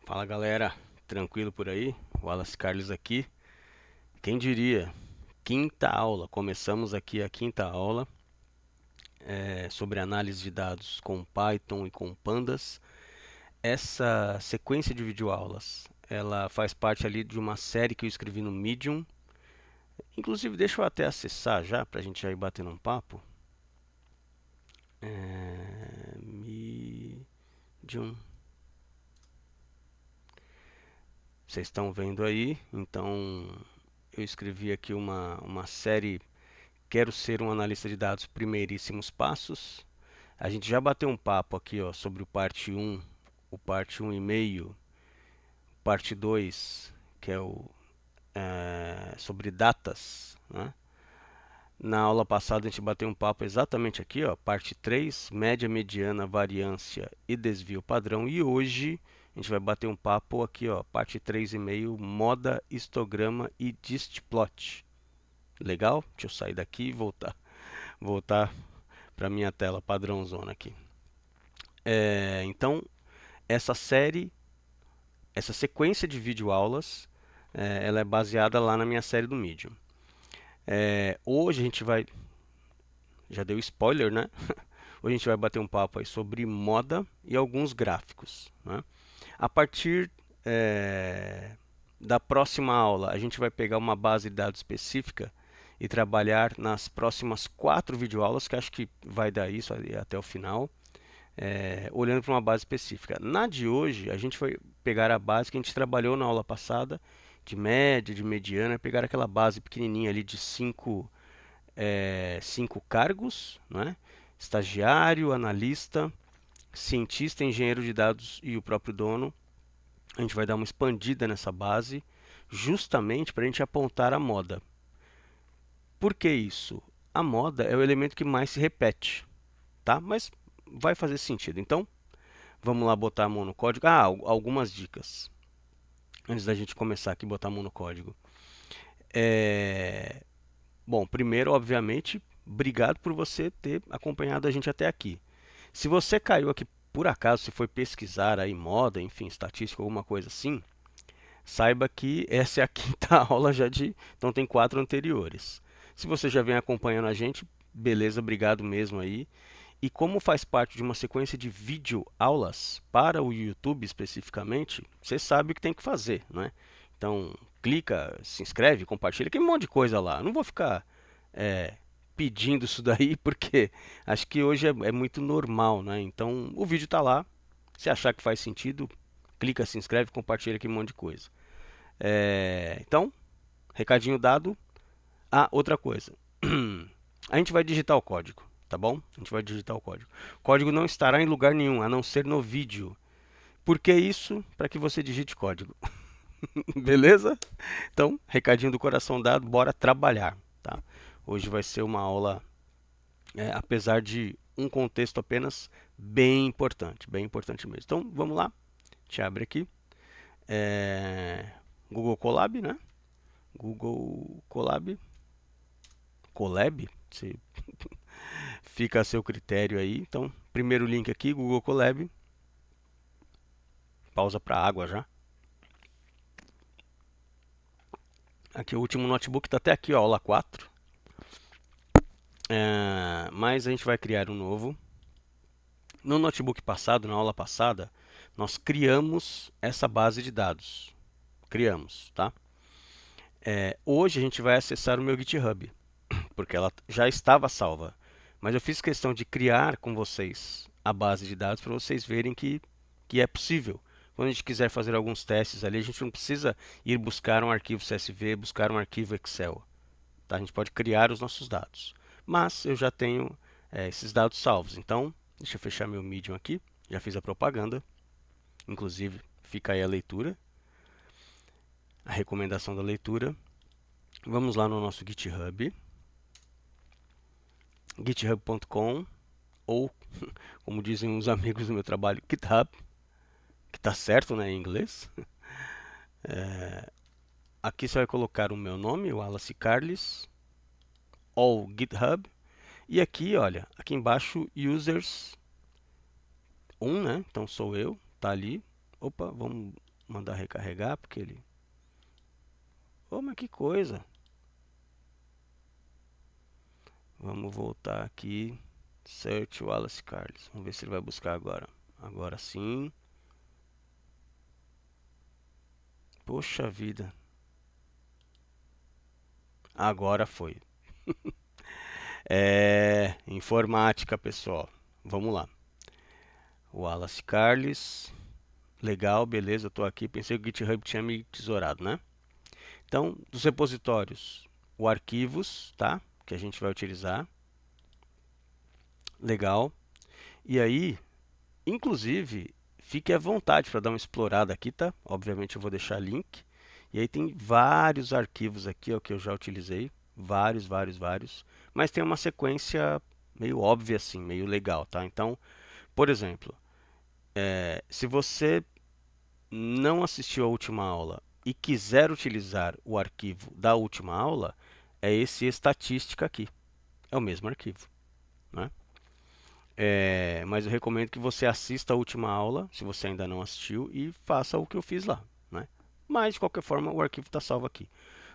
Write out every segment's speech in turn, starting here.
Fala galera, tranquilo por aí? Wallace Carlos aqui. Quem diria? Quinta aula, começamos aqui a quinta aula sobre análise de dados com Python e com Pandas. Essa sequência de videoaulas, ela faz parte ali de uma série que eu escrevi no Medium. Inclusive, deixa eu até acessar já, para a gente já ir batendo um papo. Medium. Vocês estão vendo aí, então eu escrevi aqui uma série. Quero ser um analista de dados, primeiríssimos passos. A gente já bateu um papo aqui, ó, sobre o parte 1,5, parte 2, que é sobre datas, né? Na aula passada a gente bateu um papo exatamente aqui, ó, parte 3, média, mediana, variância e desvio padrão. E hoje a gente vai bater um papo aqui, ó, parte 3,5, moda, histograma e distplot. Legal? Deixa eu sair daqui e voltar para minha tela padrãozona aqui. Então, essa série, essa sequência de videoaulas, ela é baseada lá na minha série do Medium. Hoje a gente vai, já deu spoiler, né? Hoje a gente vai bater um papo aí sobre moda e alguns gráficos, né? A partir da próxima aula, a gente vai pegar uma base de dados específica e trabalhar nas próximas 4 videoaulas, que acho que vai dar isso até o final. Olhando para uma base específica. Na de hoje, a gente vai pegar a base que a gente trabalhou na aula passada, de média, de mediana, pegar aquela base pequenininha ali de 5 cargos, né? Estagiário, analista, cientista, engenheiro de dados e o próprio dono. A gente vai dar uma expandida nessa base, justamente para a gente apontar a moda. Por que isso? A moda é o elemento que mais se repete, tá? Mas vai fazer sentido. Então, vamos lá botar a mão no código. Algumas dicas. Antes da gente começar aqui, botar a mão no código. Bom, primeiro, obviamente, obrigado por você ter acompanhado a gente até aqui. Se você caiu aqui por acaso, se foi pesquisar aí moda, enfim, estatística, alguma coisa assim, saiba que essa é a quinta aula já de. Então tem 4 anteriores. Se você já vem acompanhando a gente, beleza, obrigado mesmo aí. E como faz parte de uma sequência de vídeo aulas para o YouTube especificamente, você sabe o que tem que fazer, né? Então, clica, se inscreve, compartilha, que um monte de coisa lá. Não vou ficar é, pedindo isso daí, porque acho que hoje é muito normal, né? Então, o vídeo está lá. Se achar que faz sentido, clica, se inscreve, compartilha aqui um monte de coisa. Então, recadinho dado. Outra coisa. A gente vai digitar o código, tá bom? A gente vai digitar o código. O código não estará em lugar nenhum, a não ser no vídeo. Por que isso? Para que você digite código. Beleza? Então, recadinho do coração dado, bora trabalhar, tá? Hoje vai ser uma aula, apesar de um contexto apenas bem importante mesmo. Então, vamos lá. Te abre aqui. Google Colab, né? Google Colab. Colab? Se fica a seu critério aí. Então, primeiro link aqui, Google Colab. Pausa para água já. Aqui o último notebook está até aqui, ó, aula 4. Mas a gente vai criar um novo. No notebook passado, na aula passada, nós criamos essa base de dados. Criamos, tá? Hoje a gente vai acessar o meu GitHub, porque ela já estava salva. Mas eu fiz questão de criar com vocês a base de dados para vocês verem que é possível. Quando a gente quiser fazer alguns testes ali, a gente não precisa ir buscar um arquivo CSV, buscar um arquivo Excel. Tá? A gente pode criar os nossos dados. Mas eu já tenho esses dados salvos. Então, deixa eu fechar meu Medium aqui. Já fiz a propaganda. Inclusive, fica aí a leitura, a recomendação da leitura. Vamos lá no nosso GitHub, github.com, ou, como dizem os amigos do meu trabalho, GitHub, que está certo, né, em inglês. Aqui você vai colocar o meu nome, o Wallace Carles, ou GitHub. E aqui, olha, aqui embaixo, users 1, né? Então sou eu, tá ali. Opa, vamos mandar recarregar, porque ele... Oh, mas que coisa! Vamos voltar aqui. Search Wallace Carles. Vamos ver se ele vai buscar agora. Agora sim. Poxa vida. Agora foi. Informática, pessoal. Vamos lá. Wallace Carles. Legal, beleza, eu estou aqui. Pensei que o GitHub tinha me tesourado, né? Então, dos repositórios, o arquivos, tá? Que a gente vai utilizar. Legal. E aí, inclusive, fique à vontade para dar uma explorada aqui, tá? Obviamente eu vou deixar link. E aí tem vários arquivos aqui, ó, que eu já utilizei. Vários, vários, vários. Mas tem uma sequência meio óbvia assim, meio legal, tá? Então, por exemplo, se você não assistiu a última aula e quiser utilizar o arquivo da última aula, é esse estatística aqui. É o mesmo arquivo, né? Mas eu recomendo que você assista a última aula, se você ainda não assistiu, e faça o que eu fiz lá, né? Mas, de qualquer forma, o arquivo está salvo aqui.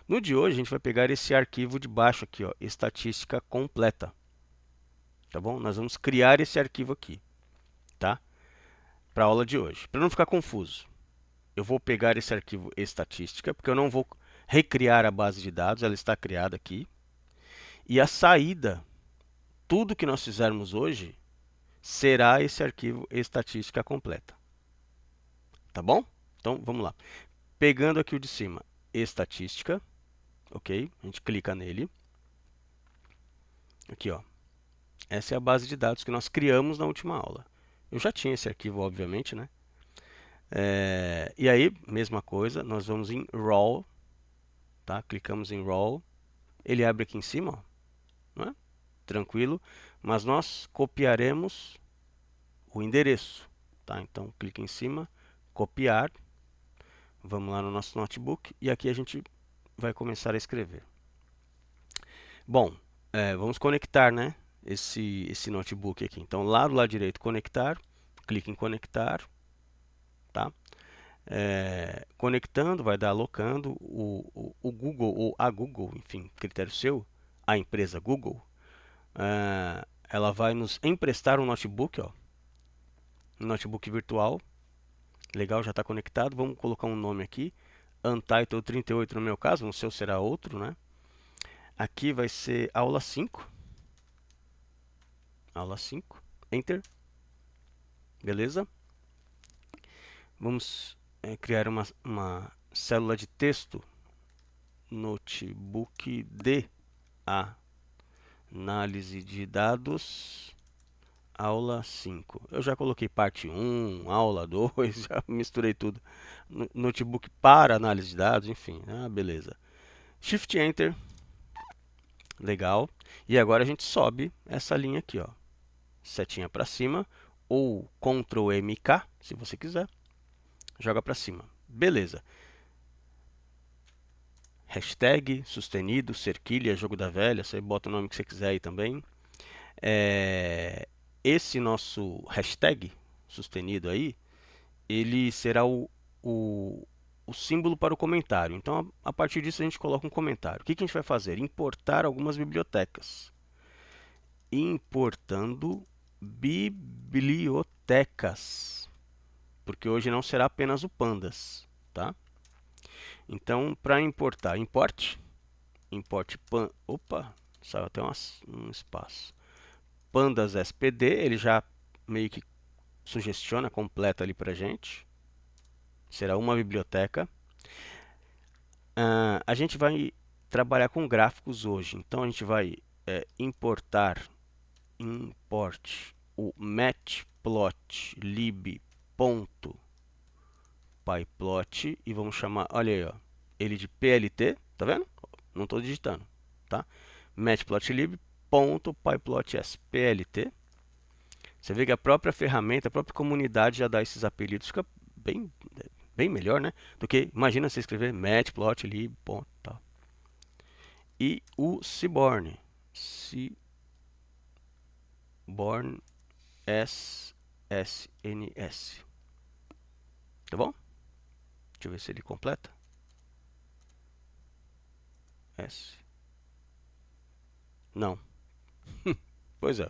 No de hoje, a gente vai pegar esse arquivo de baixo aqui, ó, estatística completa. Tá bom? Nós vamos criar esse arquivo aqui, tá? Para a aula de hoje. Para não ficar confuso, eu vou pegar esse arquivo estatística, porque eu não vou recriar a base de dados, ela está criada aqui. E a saída, tudo que nós fizermos hoje, será esse arquivo estatística completa. Tá bom? Então, vamos lá. Pegando aqui o de cima, estatística, ok? A gente clica nele. Aqui, ó. Essa é a base de dados que nós criamos na última aula. Eu já tinha esse arquivo, obviamente, né? E aí, mesma coisa, nós vamos em Raw, tá? Clicamos em Raw. Ele abre aqui em cima, ó, não é? Tranquilo. Mas nós copiaremos o endereço, tá? Então, clique em cima, copiar. Vamos lá no nosso notebook e aqui a gente vai começar a escrever. Bom, vamos conectar, né? Esse notebook aqui. Então, lá do lado direito, conectar. Clique em conectar, tá? Conectando, vai dar alocando o Google ou a Google, enfim, critério seu, a empresa Google, ela vai nos emprestar um notebook, ó, um notebook virtual. Legal, já está conectado. Vamos colocar um nome aqui, Untitled 38 no meu caso, no seu será outro, né? Aqui vai ser aula 5. Aula 5. Enter. Beleza? Vamos criar uma célula de texto. Notebook de análise de dados. Aula 5. Eu já coloquei parte 1, aula 2, já misturei tudo. Notebook para análise de dados, enfim. Beleza. Shift Enter. Legal. E agora a gente sobe essa linha aqui, ó. Setinha para cima ou Ctrl MK, se você quiser. Joga para cima. Beleza. Hashtag sustenido, cerquilha, jogo da velha, você bota o nome que você quiser aí também. Esse nosso hashtag sustenido aí, ele será o símbolo para o comentário. Então, a partir disso, a gente coloca um comentário. O que a gente vai fazer? Importar algumas bibliotecas. Importando bibliotecas. Porque hoje não será apenas o pandas, tá? Então, para importar, import pan, opa, saiu até um espaço. Pandas SPD, ele já meio que sugestiona, completa ali para gente. Será uma biblioteca. A gente vai trabalhar com gráficos hoje, então a gente vai import o matplotlib.pyplot e vamos chamar, olha aí, ó, ele de PLT, tá vendo? Não estou digitando, tá? matplotlib.pyplots, PLT. Você vê que a própria ferramenta, a própria comunidade já dá esses apelidos, fica bem melhor, né? Do que, imagina você escrever matplotlib, ponto, tal. E o Seaborn, SSNS, tá bom? Deixa eu ver se ele completa. S. Não. Pois é.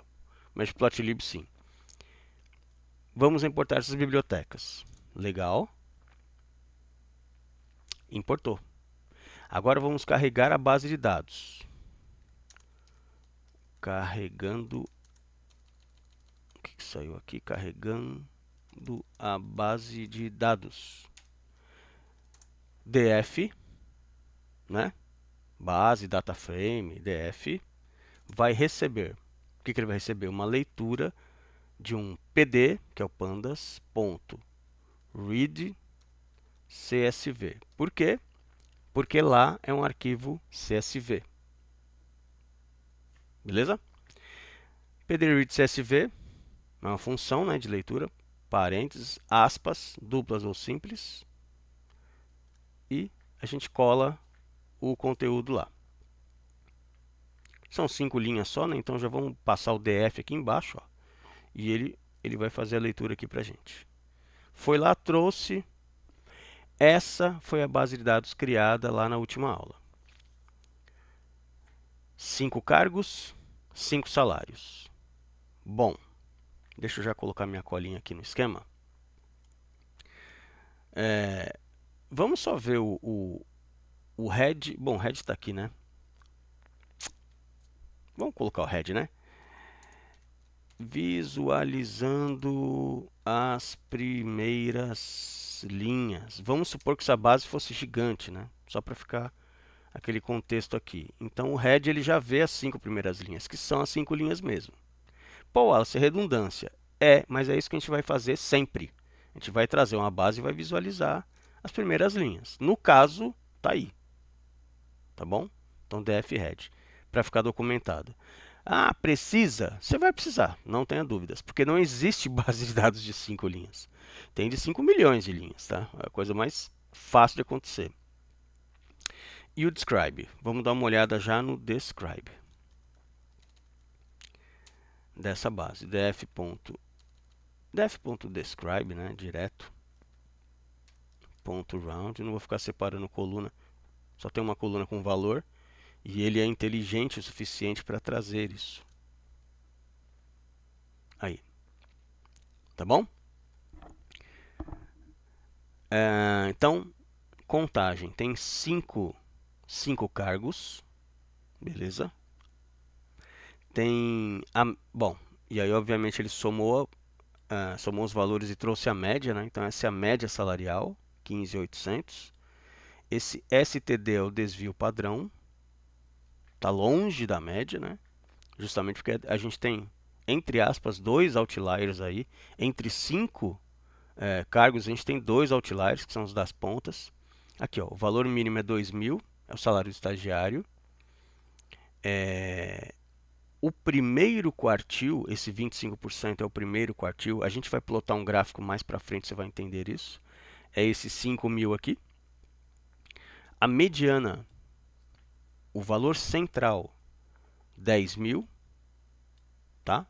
Matplotlib sim. Vamos importar essas bibliotecas. Legal. Importou. Agora vamos carregar a base de dados. Carregando. O que saiu aqui? Carregando a base de dados. DF, né? Base, data frame, DF, vai receber. O que ele vai receber? Uma leitura de um PD, que é o pandas.read CSV. Por quê? Porque lá é um arquivo CSV. Beleza? PDRead CSV é uma função, né, de leitura, parênteses, aspas, duplas ou simples, e a gente cola o conteúdo lá. São 5 linhas só, né? Então já vamos passar o DF aqui embaixo, ó, e ele vai fazer a leitura aqui para a gente. Foi lá, trouxe. Essa foi a base de dados criada lá na última aula. 5 cargos, 5 salários. Bom, deixa eu já colocar minha colinha aqui no esquema. Vamos só ver o head. Bom, o head está aqui, né? Vamos colocar o head, né? Visualizando as primeiras linhas. Vamos supor que essa base fosse gigante, né? Só para ficar aquele contexto aqui. Então o head ele já vê as 5 primeiras linhas, que são as 5 linhas mesmo. Pô, Wallace, redundância. Mas é isso que a gente vai fazer sempre. A gente vai trazer uma base e vai visualizar as primeiras linhas. No caso, tá aí. Tá bom? Então df head, para ficar documentado. Ah, precisa? Você vai precisar, não tenha dúvidas, porque não existe base de dados de 5 linhas. Tem de 5 milhões de linhas, tá? É a coisa mais fácil de acontecer. E o describe? Vamos dar uma olhada já no describe dessa base. def.describe, né, direto. .round, não vou ficar separando coluna, só tem uma coluna com valor e ele é inteligente o suficiente para trazer isso. Aí, tá bom? Então, contagem, tem 5 cargos, beleza? Tem, bom, e aí obviamente ele somou os valores e trouxe a média, né? Então essa é a média salarial, 15.800. Esse STD é o desvio padrão, está longe da média, né? Justamente porque a gente tem, entre aspas, 2 outliers aí. Entre 5 cargos, a gente tem 2 outliers, que são os das pontas. Aqui, ó, o valor mínimo é 2.000, é o salário do estagiário. O primeiro quartil, esse 25% é o primeiro quartil. A gente vai plotar um gráfico mais para frente, você vai entender isso. É esse 5.000 aqui. A mediana, o valor central, 10.000, tá?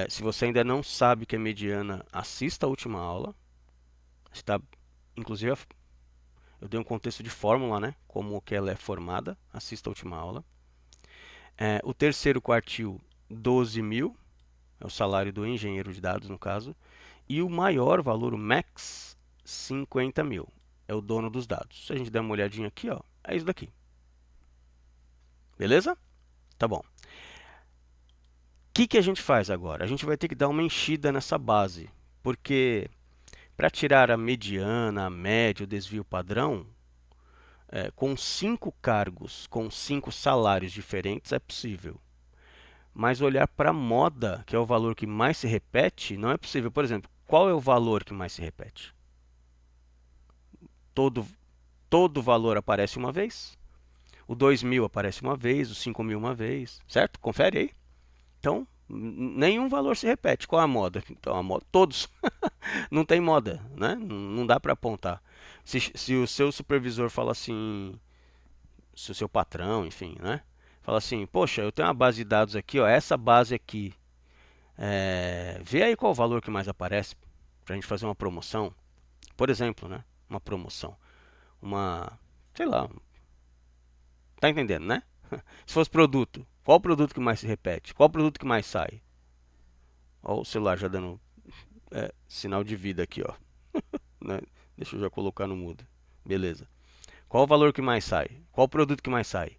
Se você ainda não sabe o que é mediana, assista a última aula. Está, inclusive, eu dei um contexto de fórmula, né? Como que ela é formada. Assista a última aula. O terceiro quartil, 12.000. É o salário do engenheiro de dados, no caso. E o maior valor, o max, 50.000. É o dono dos dados. Se a gente der uma olhadinha aqui, ó, é isso daqui. Beleza? Tá bom. O que a gente faz agora? A gente vai ter que dar uma enchida nessa base. Porque para tirar a mediana, a média, o desvio padrão, com 5 cargos, com 5 salários diferentes, é possível. Mas olhar para a moda, que é o valor que mais se repete, não é possível. Por exemplo, qual é o valor que mais se repete? Todo valor aparece uma vez. O 2.000 aparece uma vez, o 5.000 uma vez, certo? Confere aí. Então, nenhum valor se repete. Qual é a moda? Então, a moda, todos. Não tem moda, né? Não dá para apontar. Se o seu supervisor fala assim, se o seu patrão, enfim, né? Fala assim, poxa, eu tenho uma base de dados aqui, ó, essa base aqui, vê aí qual o valor que mais aparece para a gente fazer uma promoção, por exemplo, né? uma promoção, uma, sei lá, tá entendendo, né? Se fosse produto, qual o produto que mais se repete? Qual o produto que mais sai? Ó o celular já dando sinal de vida aqui, ó. Né? Deixa eu já colocar no mudo. Beleza. Qual o valor que mais sai? Qual o produto que mais sai?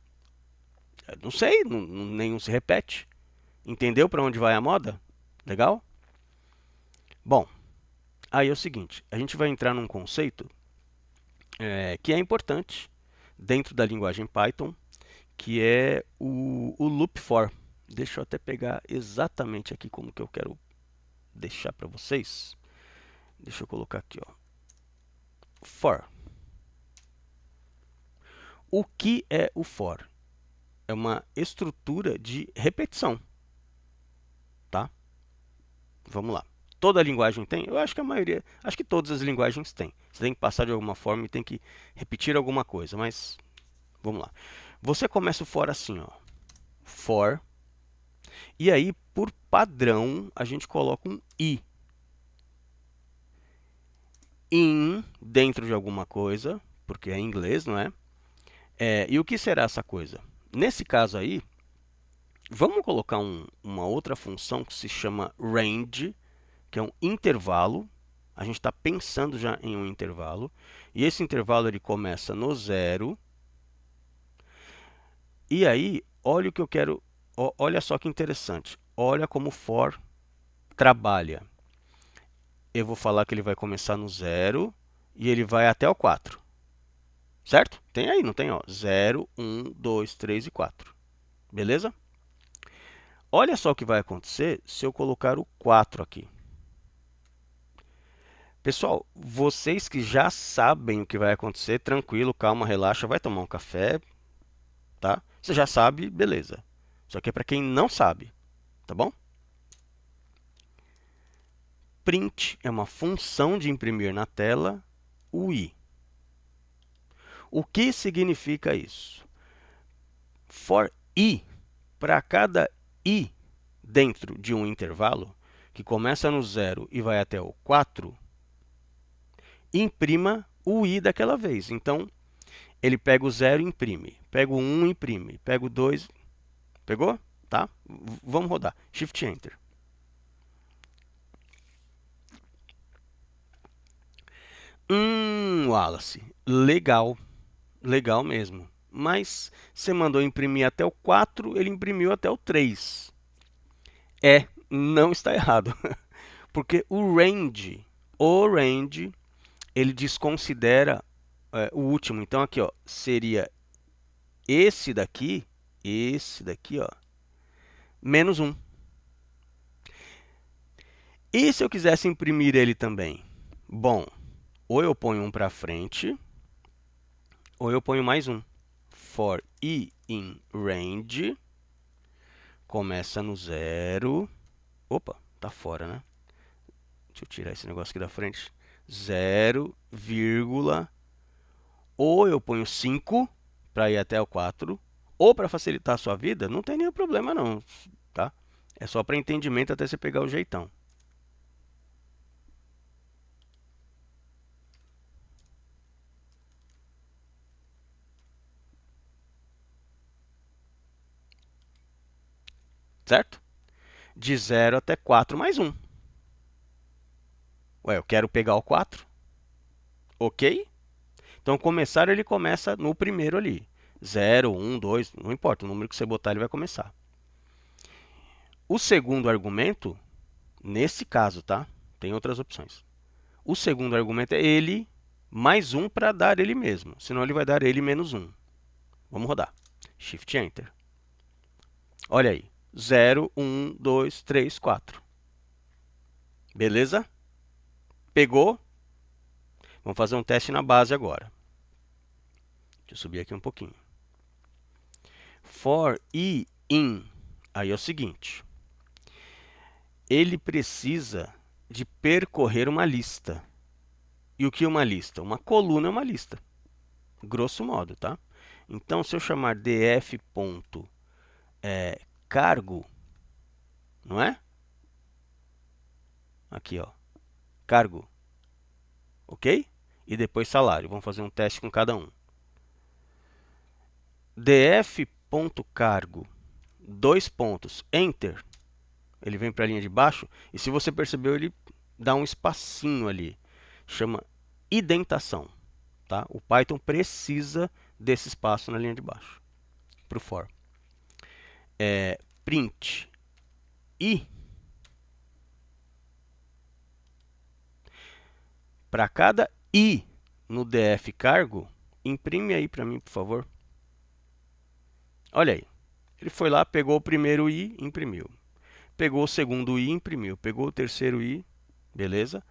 Não sei, nenhum se repete. Entendeu para onde vai a moda? Legal? Bom, aí é o seguinte, a gente vai entrar num conceito que é importante dentro da linguagem Python, que é o loop for. Deixa eu até pegar exatamente aqui como que eu quero deixar para vocês. Deixa eu colocar aqui, ó. For. O que é o for? É uma estrutura de repetição, tá? Vamos lá. Toda linguagem tem? Eu acho que a maioria, acho que todas as linguagens têm. Você tem que passar de alguma forma e tem que repetir alguma coisa, mas vamos lá. Você começa o for assim, ó. For. E aí, por padrão, a gente coloca um i. In dentro de alguma coisa, porque é em inglês, não é? E o que será essa coisa? Nesse caso aí, vamos colocar uma outra função que se chama range, que é um intervalo. A gente está pensando já em um intervalo. E esse intervalo ele começa no zero. E aí, olha o que eu quero. Olha só que interessante. Olha como o for trabalha. Eu vou falar que ele vai começar no zero e ele vai até o 4. Certo? Tem aí, não tem? Ó, 0, 1, 2, 3 e 4. Beleza? Olha só o que vai acontecer se eu colocar o 4 aqui. Pessoal, vocês que já sabem o que vai acontecer, tranquilo, calma, relaxa, vai tomar um café, tá? Você já sabe, beleza. Só que é para quem não sabe, tá bom? Print é uma função de imprimir na tela o i. O que significa isso? For i, para cada i dentro de um intervalo, que começa no 0 e vai até o 4, imprima o i daquela vez. Então, ele pega o 0 e imprime, pega o 1 e imprime, pega o 2, pegou? Tá? Vamos rodar. Shift Enter. Wallace, legal, legal mesmo. Mas você mandou imprimir até o 4, ele imprimiu até o 3. Não está errado. Porque o range, ele desconsidera o último. Então aqui, ó, seria esse daqui, ó, menos 1. E se eu quisesse imprimir ele também? Bom, ou eu ponho um para frente, ou eu ponho mais um. For i in range, começa no 0. Opa, tá fora, né? Deixa eu tirar esse negócio aqui da frente. 0, vírgula, ou eu ponho 5 para ir até o 4, ou para facilitar a sua vida, não tem nenhum problema não, tá? É só para entendimento até você pegar o jeitão. Certo? De 0 até 4 mais 1. Ué, eu quero pegar o 4, ok? Então, começar ele começa no primeiro ali. 0, 1, 2, não importa, o número que você botar ele vai começar. O segundo argumento, nesse caso, tá? Tem outras opções. O segundo argumento é ele mais 1 para dar ele mesmo, senão ele vai dar ele menos 1. Vamos rodar. Shift Enter. Olha aí. 0, 1, 2, 3, 4. Beleza? Pegou? Vamos fazer um teste na base agora. Deixa eu subir aqui um pouquinho. For i in. Aí é o seguinte. Ele precisa de percorrer uma lista. E o que é uma lista? Uma coluna é uma lista. Grosso modo, tá? Então, se eu chamar df.cargo, não é? Aqui, ó. Cargo. Ok? e depois salário. Vamos fazer um teste com cada um. df.cargo, dois pontos, enter. Ele vem para a linha de baixo e se você percebeu, ele dá um espacinho ali. Chama indentação. Tá? O Python precisa desse espaço na linha de baixo para o for. Print i. Para cada i no df cargo, imprime aí para mim, por favor. Olha aí. Ele foi lá, pegou o primeiro i, imprimiu. Pegou o segundo i, imprimiu. Pegou o terceiro i, beleza?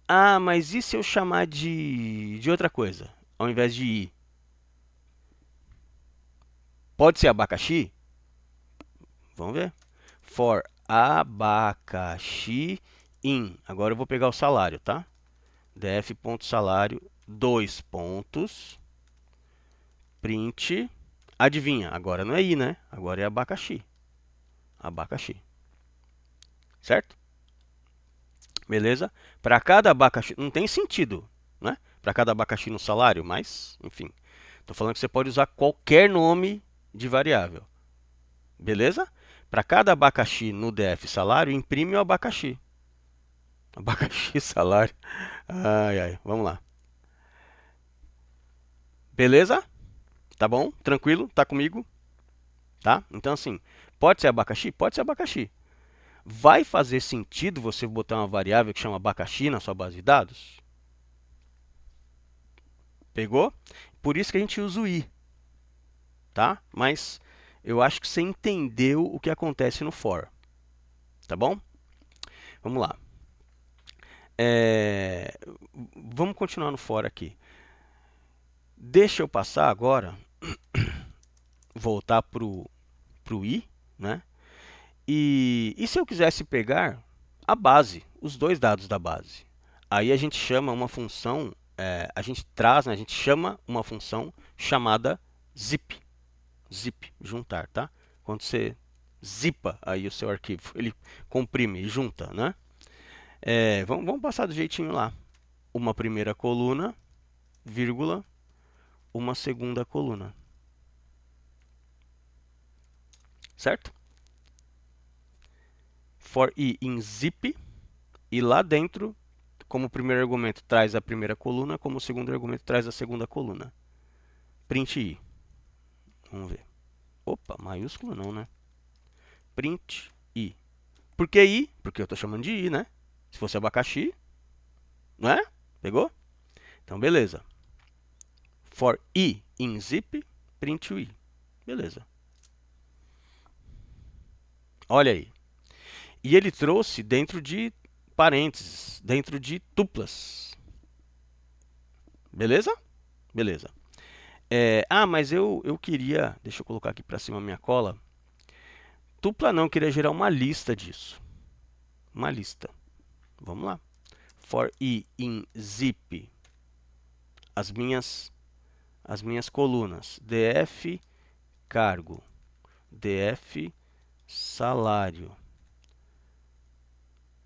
Ah, mas e se eu chamar de outra coisa, ao invés de i? Pode ser abacaxi? Vamos ver. For abacaxi in. Agora eu vou pegar o salário, tá? df.salário, dois pontos, print. Adivinha, agora não é i, né? Agora é abacaxi. Abacaxi. Certo? Beleza? Para cada abacaxi, não tem sentido, né? Para cada abacaxi no salário, mas, enfim. Estou falando que você pode usar qualquer nome de variável. Beleza? Para cada abacaxi no df salário, imprime o abacaxi. Abacaxi salário. Ai, ai, vamos lá. Beleza? Tá bom? Tranquilo? Tá comigo? Tá? Então, assim, pode ser abacaxi? Pode ser abacaxi. Vai fazer sentido você botar uma variável que chama abacaxi na sua base de dados? Pegou? Por isso que a gente usa o i. Tá? Mas eu acho que você entendeu o que acontece no for. Tá bom? Vamos lá. Vamos continuar no for aqui. Deixa eu passar agora, voltar para o i, né? E se eu quisesse pegar a base, os dois dados da base? Aí a gente chama uma função, a gente traz, né, a gente chama uma função chamada zip. Zip, juntar, tá? Quando você zipa aí o seu arquivo, ele comprime e junta, né? Vamos passar do jeitinho lá. Uma primeira coluna, vírgula, uma segunda coluna. Certo? For i em zip, e lá dentro, como o primeiro argumento traz a primeira coluna, como o segundo argumento traz a segunda coluna. Print i. Vamos ver. Opa, maiúsculo não, né? Print i. Por que i? Porque eu estou chamando de i, né? Se fosse abacaxi, não é? Pegou? Então, beleza. For i in zip, print o i. Beleza. Olha aí. E ele trouxe dentro de parênteses, dentro de tuplas. Beleza? Beleza. Mas eu queria, deixa eu colocar aqui para cima a minha cola. Tupla não, eu queria gerar uma lista disso. Uma lista. Vamos lá. For i in zip, as minhas colunas. df cargo, df salário,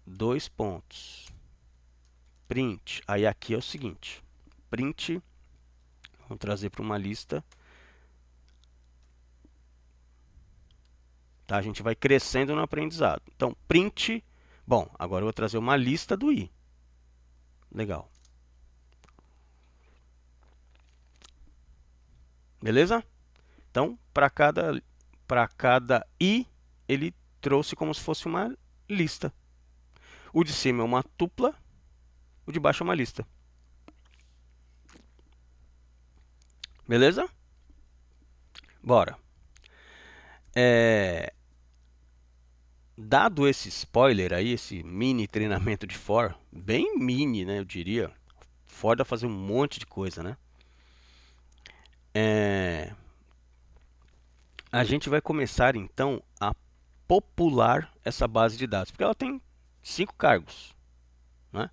dois pontos, print. Aí aqui é o seguinte, print, vamos trazer para uma lista. Tá? A gente vai crescendo no aprendizado. Então, print, bom, agora eu vou trazer uma lista do i. Legal. Beleza? Então, para cada i, ele trouxe como se fosse uma lista. O de cima é uma tupla, o de baixo é uma lista. Beleza? Bora. Dado esse spoiler aí, esse mini treinamento de for, bem mini, né, eu diria. For dá pra fazer um monte de coisa, né? A gente vai começar então a popular essa base de dados, porque ela tem 5 cargos, né?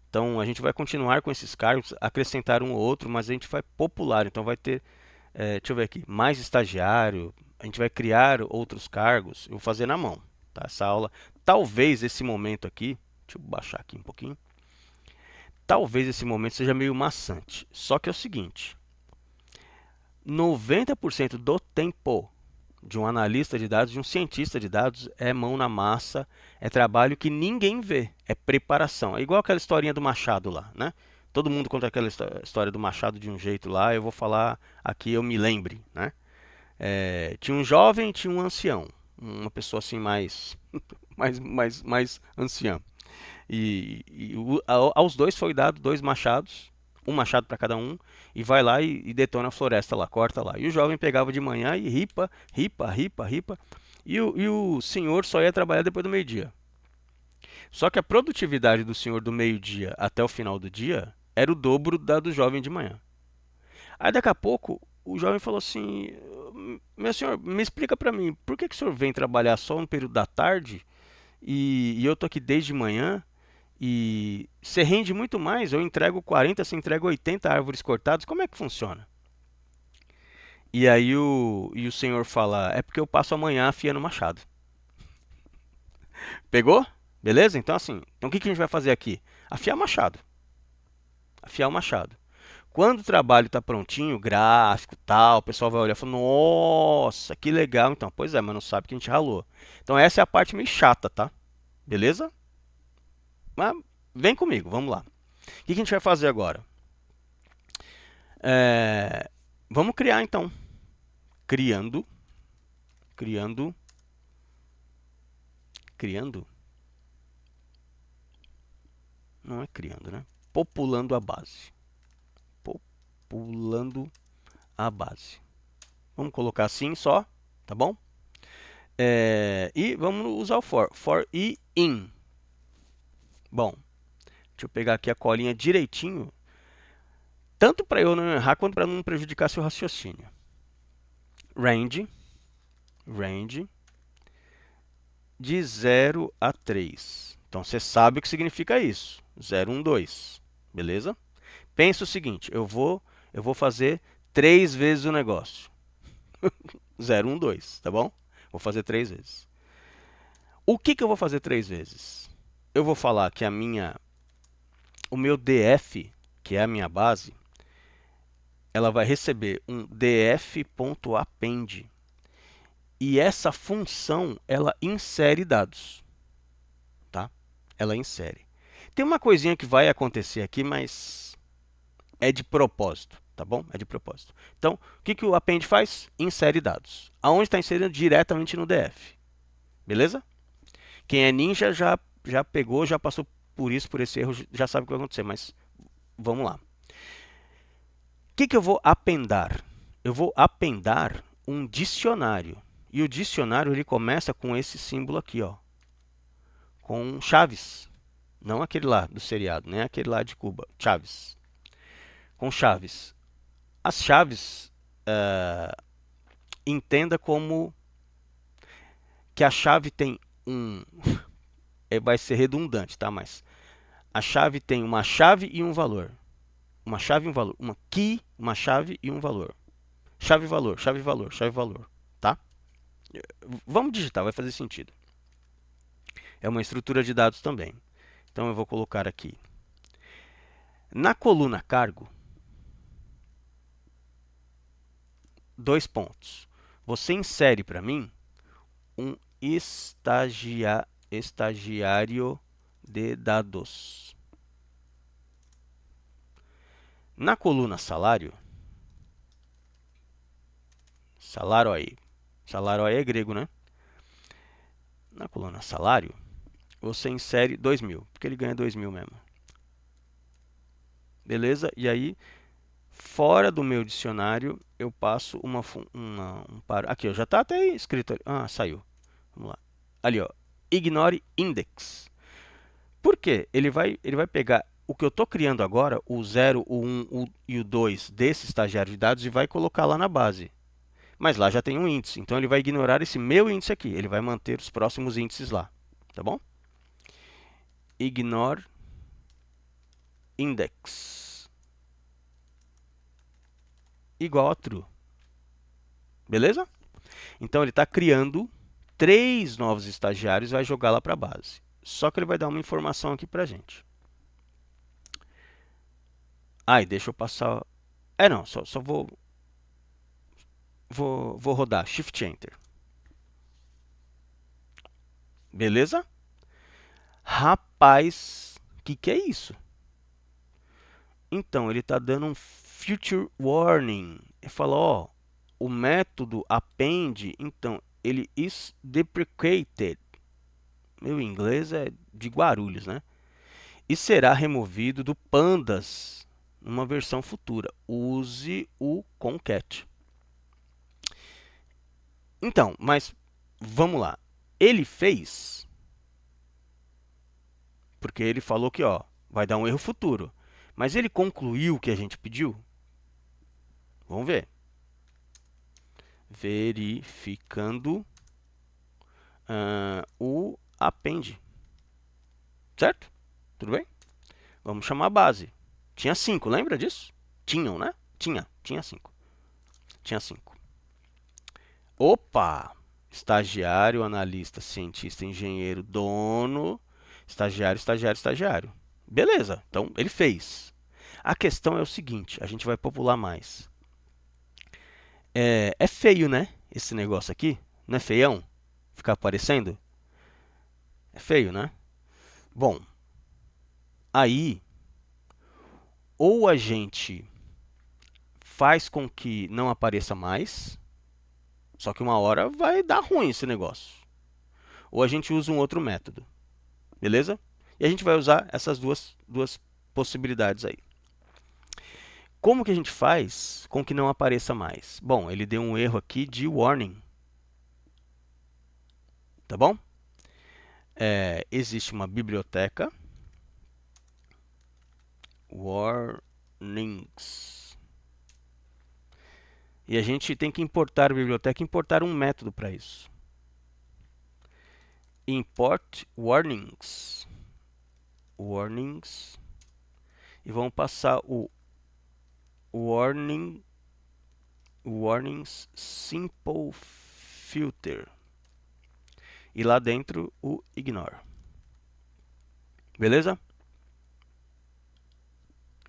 Então a gente vai continuar com esses cargos, acrescentar um ou outro, mas a gente vai popular. Então vai ter, deixa eu ver aqui, mais estagiário, a gente vai criar outros cargos. Eu vou fazer na mão, tá? Essa aula, talvez esse momento aqui, deixa eu baixar aqui um pouquinho. Talvez esse momento seja meio maçante. Só que é o seguinte, 90% do tempo de um analista de dados, de um cientista de dados, é mão na massa, é trabalho que ninguém vê, é preparação. É igual aquela historinha do Machado lá, né? Todo mundo conta aquela história do Machado de um jeito lá, eu vou falar aqui, eu me lembre, né? Tinha um jovem e tinha um ancião, uma pessoa assim mais anciã. Aos dois foi dado dois machados, um machado para cada um, e vai lá e detona a floresta lá, corta lá. E o jovem pegava de manhã e ripa, ripa, ripa, ripa, e o senhor só ia trabalhar depois do meio-dia. Só que a produtividade do senhor do meio-dia até o final do dia era o dobro da do jovem de manhã. Aí daqui a pouco o jovem falou assim: Meu senhor, me explica para mim, por que o senhor vem trabalhar só no período da tarde e eu tô aqui desde manhã? E você rende muito mais, eu entrego 40, você entrega 80 árvores cortadas, como é que funciona? E aí o senhor fala, é porque eu passo amanhã afiando o machado. Pegou? Beleza? Então assim, então o que a gente vai fazer aqui? Afiar o machado. Afiar o machado. Quando o trabalho está prontinho, gráfico, tal, o pessoal vai olhar e falar, nossa, que legal. Então, pois é, mas não sabe que a gente ralou. Então essa é a parte meio chata, tá? Beleza? Mas vem comigo, vamos lá. O que a gente vai fazer agora? É, Vamos criar então. Criando, criando, criando. Não é criando, né? Populando a base. Populando a base. Vamos colocar assim só, tá bom? E vamos usar o for. For e in. Bom, deixa eu pegar aqui a colinha direitinho. Tanto para eu não errar quanto para não prejudicar seu raciocínio. Range. Range. De 0 a 3. Então você sabe o que significa isso. 0, 1, 2. Beleza? Pensa o seguinte, eu vou fazer 3 vezes o negócio. 0, 1, 2, tá bom? Vou fazer 3 vezes. O que eu vou fazer 3 vezes? Eu vou falar que o meu df, que é a minha base, ela vai receber um df.append. E essa função, ela insere dados, tá? Ela insere. Tem uma coisinha que vai acontecer aqui, mas é de propósito, tá bom? É de propósito. Então, o que o append faz? Insere dados. Aonde está inserindo? Diretamente no df. Beleza? Quem é ninja já pegou, já passou por esse erro, já sabe o que vai acontecer, mas vamos lá. O que eu vou appendar? Eu vou appendar um dicionário. E o dicionário ele começa com esse símbolo aqui, ó, com chaves. Não aquele lá do seriado, nem aquele lá de Cuba. Chaves. Com chaves. As chaves, entenda como que a chave tem um... vai ser redundante, tá? Mas a chave tem uma chave e um valor. Uma chave e um valor. Uma key, uma chave e um valor. Chave, valor, chave, valor, chave, valor. Tá? Vamos digitar, vai fazer sentido. É uma estrutura de dados também. Então eu vou colocar aqui. Na coluna cargo, 2 pontos. Você insere para mim um estagiário de dados. Na coluna salário, salário é grego, né? Na coluna salário, você insere 2.000, porque ele ganha 2.000 mesmo. Beleza? E aí, fora do meu dicionário, eu passo um par. Aqui, ó, já está até escrito ali. Ah, saiu. Vamos lá. Ali, ó. Ignore index. Por quê? Ele vai pegar o que eu estou criando agora, o 0, o 1 e o 2 desse estagiário de dados e vai colocar lá na base. Mas lá já tem um índice, então ele vai ignorar esse meu índice aqui. Ele vai manter os próximos índices lá, tá bom? Ignore index igual a true. Beleza? Então ele está criando 3 novos estagiários e vai jogar lá para a base. Só que ele vai dar uma informação aqui para a gente. E deixa eu passar. Não, só vou rodar Shift Enter. Beleza? Rapaz, que é isso? Então, ele está dando um future warning. Ele fala, ó, o método append, então, ele is deprecated. Meu inglês é de Guarulhos, né? E será removido do Pandas numa versão futura. Use o concat. Então, mas vamos lá. Ele fez porque ele falou que, ó, vai dar um erro futuro. Mas ele concluiu o que a gente pediu? Vamos ver. Verificando o append. Certo? Tudo bem? Vamos chamar a base. Tinha 5, lembra disso? Tinham, né? Tinha 5. Tinha 5. Opa! Estagiário, analista, cientista, engenheiro, dono, estagiário, estagiário, estagiário. Beleza, então ele fez. A questão é o seguinte, a gente vai popular mais. É feio, né? Esse negócio aqui. Não é feião? Ficar aparecendo? É feio, né? Bom, aí ou a gente faz com que não apareça mais, só que uma hora vai dar ruim esse negócio. Ou a gente usa um outro método, beleza? E a gente vai usar essas duas possibilidades aí. Como que a gente faz com que não apareça mais? Bom, ele deu um erro aqui de warning, tá bom? Existe uma biblioteca warnings. E a gente tem que importar a biblioteca e importar um método para isso. Import warnings. Warnings. E vamos passar o warnings simple filter. E lá dentro o ignore. Beleza?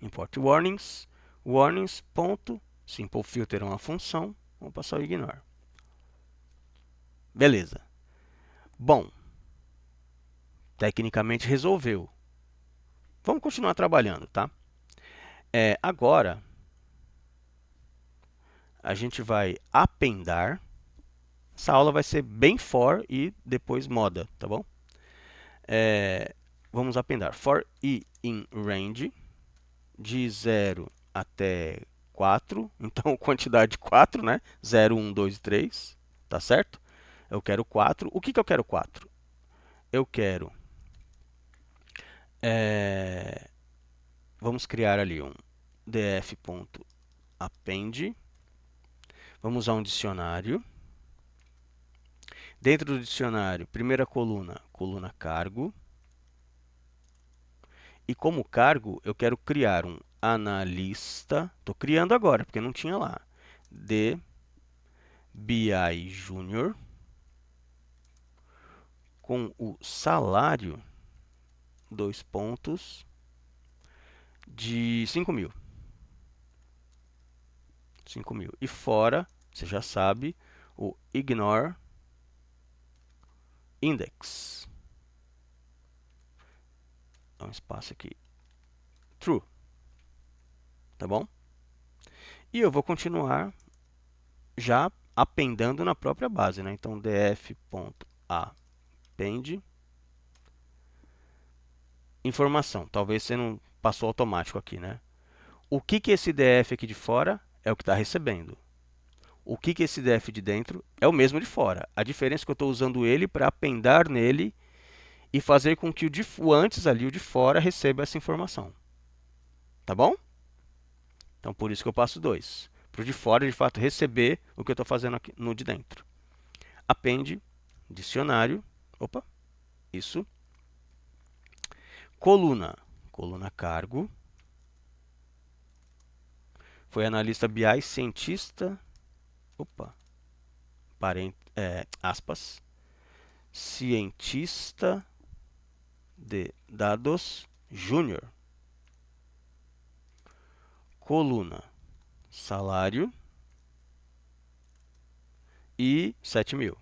Import warnings. Warnings.simple filter é uma função. Vamos passar o ignore. Beleza. Bom, tecnicamente resolveu. Vamos continuar trabalhando, tá? Agora, a gente vai appendar. Essa aula vai ser bem for e depois moda, tá bom? Vamos appendar. For i in range, de 0 até 4. Então, quantidade 4, né? 0, 1, 2, 3. Tá certo? Eu quero 4. O que eu quero 4? Eu quero... vamos criar ali um df.append. Vamos usar um dicionário. Dentro do dicionário, primeira coluna, coluna cargo. E como cargo, eu quero criar um analista. Estou criando agora, porque não tinha lá. De BI Júnior com o salário, 2 pontos, de 5.000. 5.000. E fora, você já sabe, o ignore index. Dá um espaço aqui. True. Tá bom? E eu vou continuar já appendando na própria base, né? Então, df.append. Informação. Talvez você não passou automático aqui, né? O que esse df aqui de fora é o que está recebendo. O que esse df de dentro é o mesmo de fora. A diferença é que eu estou usando ele para appendar nele e fazer com que o antes ali, o de fora, receba essa informação. Tá bom? Então, por isso que eu passo 2. Para o de fora, de fato, receber o que eu estou fazendo aqui no de dentro. Append, dicionário. Opa, isso. Coluna. Coluna cargo. Foi analista BI, cientista. Opa, aspas. Cientista de dados júnior. coluna salário e 7.000.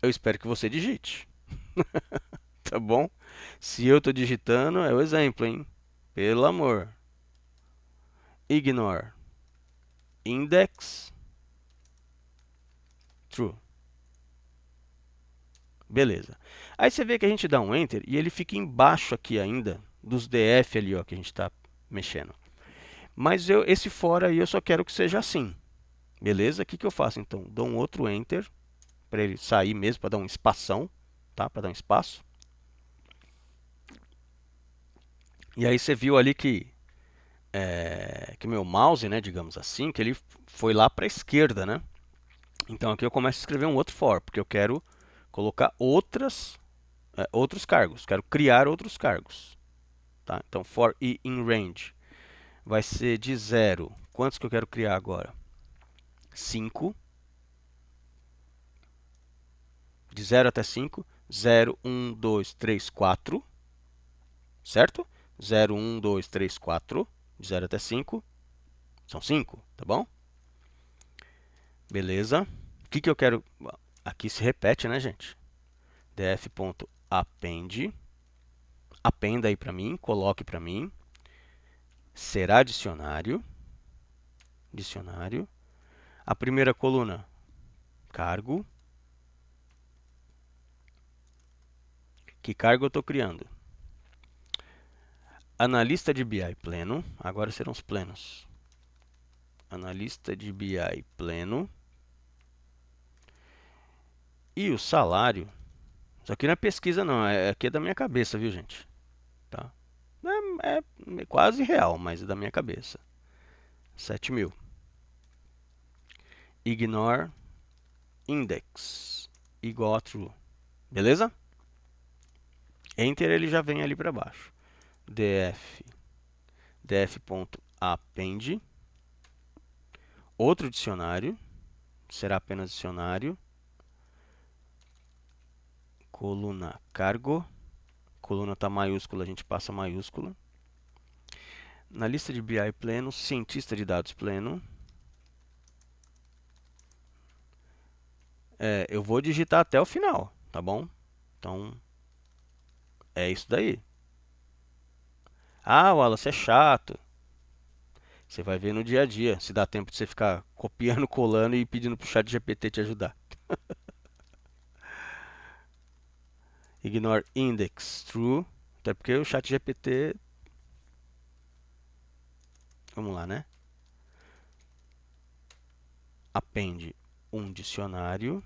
Eu espero que você digite, tá bom? Se eu estou digitando, é o exemplo, hein? Pelo amor. Ignore index true. Beleza. Aí você vê que a gente dá um Enter e ele fica embaixo aqui ainda dos DF ali, ó, que a gente está mexendo. Mas esse for aí eu só quero que seja assim. Beleza? O que eu faço então? Dou um outro Enter para ele sair mesmo, para dar um espação, tá? Para dar um espaço. E aí você viu ali que meu mouse, né, digamos assim, que ele foi lá para a esquerda, né? Então aqui eu começo a escrever um outro for, porque eu quero colocar outros cargos, quero criar outros cargos. Tá? Então for i in range vai ser de 0. Quantos que eu quero criar agora? 5. De 0 até 5. 0, 1, 2, 3, 4. Certo? 0, 1, 2, 3, 4. De 0 até 5. São 5, tá bom? Beleza. O que eu quero? Aqui se repete, né, gente? df.append. Appenda aí para mim, coloque para mim. Será dicionário. Dicionário. A primeira coluna, cargo. Que cargo eu estou criando? Analista de BI pleno. Agora serão os plenos. Analista de BI pleno. E o salário. Isso aqui não é pesquisa, não. Aqui é da minha cabeça, viu, gente? Tá? É quase real, mas é da minha cabeça. 7.000. Ignore index igual a true. Beleza? Enter ele já vem ali para baixo. df.append. Outro dicionário. Será apenas dicionário. Coluna cargo. Coluna está maiúscula, a gente passa maiúscula. Na lista de BI pleno, cientista de dados pleno. Eu vou digitar até o final, tá bom? Então, é isso daí. Ah, Wallace, é chato. Você vai ver no dia a dia, se dá tempo de você ficar copiando, colando e pedindo pro chat GPT te ajudar. Ignore index true, até porque o chat GPT... Vamos lá, né? Appende um dicionário.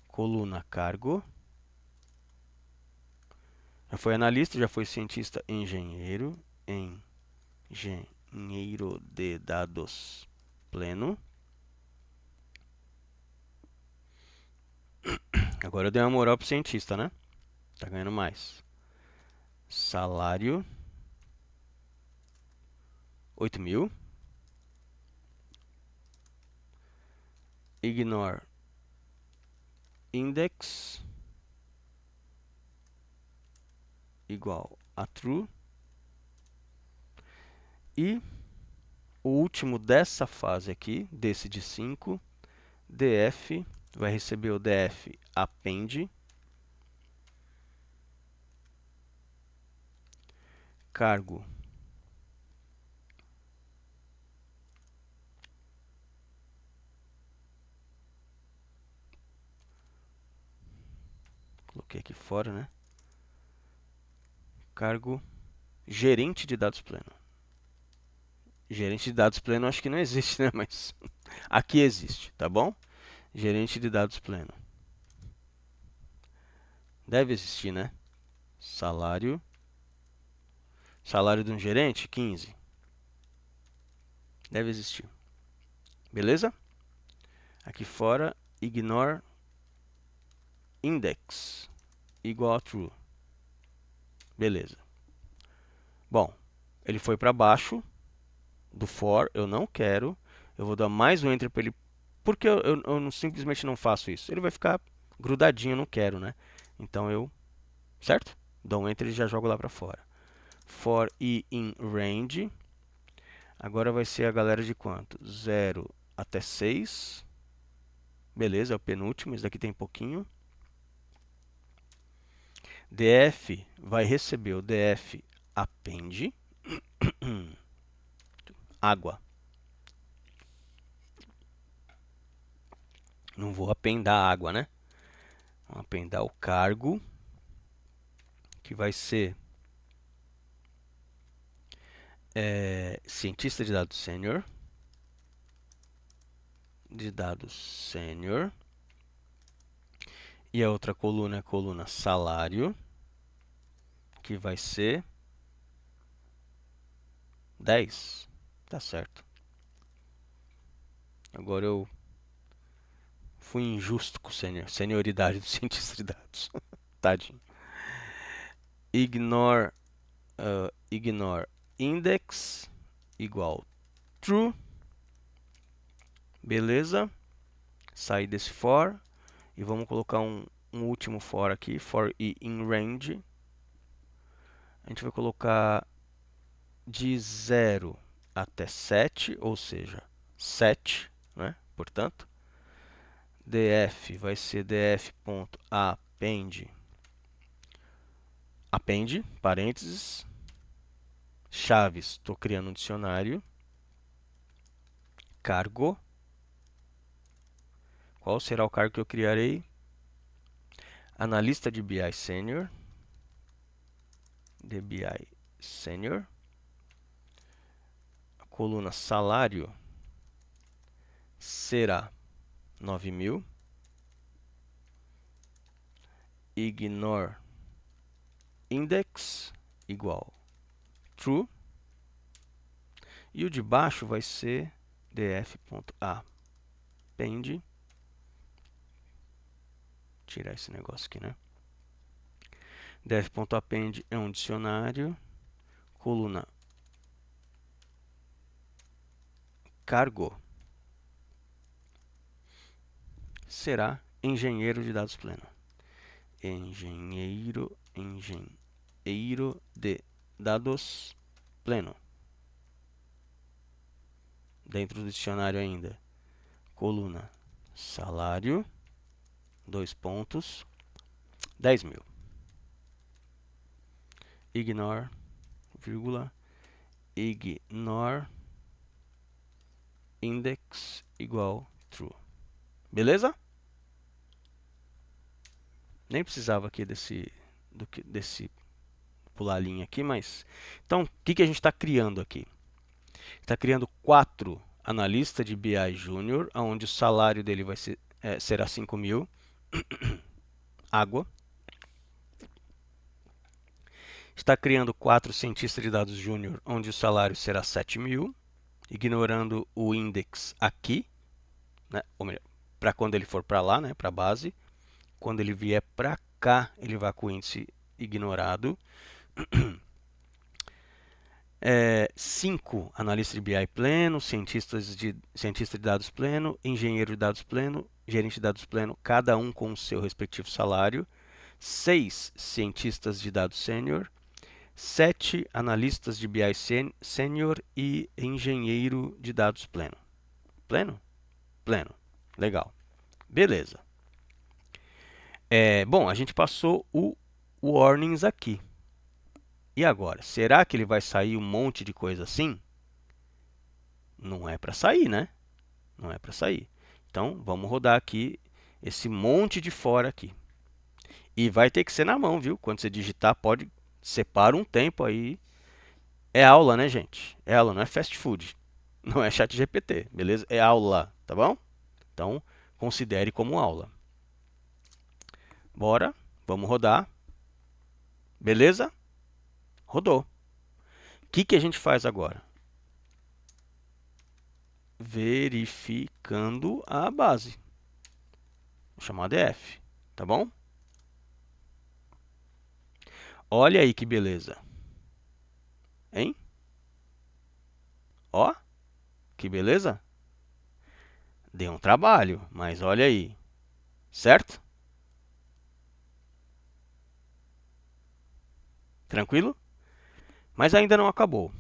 Coluna cargo. Já foi analista, já foi cientista, engenheiro. Engenheiro de dados pleno. Agora eu dei uma moral pro cientista, né? Tá ganhando mais. Salário 8.000. Ignore index igual a true. E o último dessa fase aqui, desse de 5, df, vai receber o df append cargo coloquei aqui fora, né? Cargo gerente de dados pleno. Gerente de dados pleno acho que não existe, né? Mas aqui existe, tá bom? Gerente de dados pleno. Deve existir, né? Salário. Salário de um gerente, 15. Deve existir. Beleza? Aqui fora, ignore index igual a true. Beleza. Bom, ele foi para baixo do for, eu não quero. Eu vou dar mais um enter para ele, porque eu simplesmente não faço isso. Ele vai ficar grudadinho, eu não quero, né? Então certo? Dou um enter e já jogo lá para fora. for i in range. Agora vai ser a galera de quanto? 0 até 6. Beleza, é o penúltimo, esse daqui tem pouquinho. df vai receber o df append água. Não vou apendar água, né? Vamos apendar o cargo, que vai ser cientista de dados sênior. E a outra coluna é a coluna salário, que vai ser 10. Tá certo. Agora eu fui injusto com senioridade do cientista de dados. Tadinho. Ignore index igual true. Beleza. Sair desse for. E vamos colocar um último for aqui. For i in range. A gente vai colocar de 0 até 7, ou seja, 7, né? Portanto, df vai ser df.append, parênteses, chaves, estou criando um dicionário, cargo. Qual será o cargo que eu criarei? Analista de BI Senior, DBI Senior. A coluna salário será 9.000. Ignore index igual true. E o de baixo vai ser df.append. Tirar esse negócio aqui, né? df.append é um dicionário. Coluna cargo será engenheiro de dados pleno. Engenheiro de dados pleno. Dentro do dicionário ainda, coluna salário, 2 pontos, 10.000. Ignore, vírgula, ignore index igual true. Beleza? Nem precisava aqui desse pular a linha aqui, mas... Então, o que a gente está criando aqui? Está criando 4 analistas de BI Júnior, onde o salário dele vai ser, será 5.000. Água. Está criando 4 cientistas de dados júnior, onde o salário será 7.000, ignorando o index aqui, né? Ou melhor, para quando ele for para lá, né? Para a base. Quando ele vier para cá, ele vai com o índice ignorado. 5 analistas de BI pleno, cientista de dados pleno, engenheiro de dados pleno, gerente de dados pleno, cada um com o seu respectivo salário. 6 cientistas de dados sênior, 7 analistas de BI sênior e engenheiro de dados pleno. Pleno? Pleno. Legal. Beleza. Bom, a gente passou o warnings aqui. E agora? Será que ele vai sair um monte de coisa assim? Não é para sair, né? Não é para sair. Então, vamos rodar aqui esse monte de fora aqui. E vai ter que ser na mão, viu? Quando você digitar, pode separa um tempo aí. É aula, né, gente? É aula, não é fast food. Não é chat GPT, beleza? É aula, tá bom? Então, considere como aula. Bora, vamos rodar. Beleza? Rodou. O que a gente faz agora? Verificando a base. Vou chamar df, tá bom? Olha aí que beleza. Hein? Ó, que beleza. Deu um trabalho, mas olha aí. Certo? Tranquilo? Mas ainda não acabou.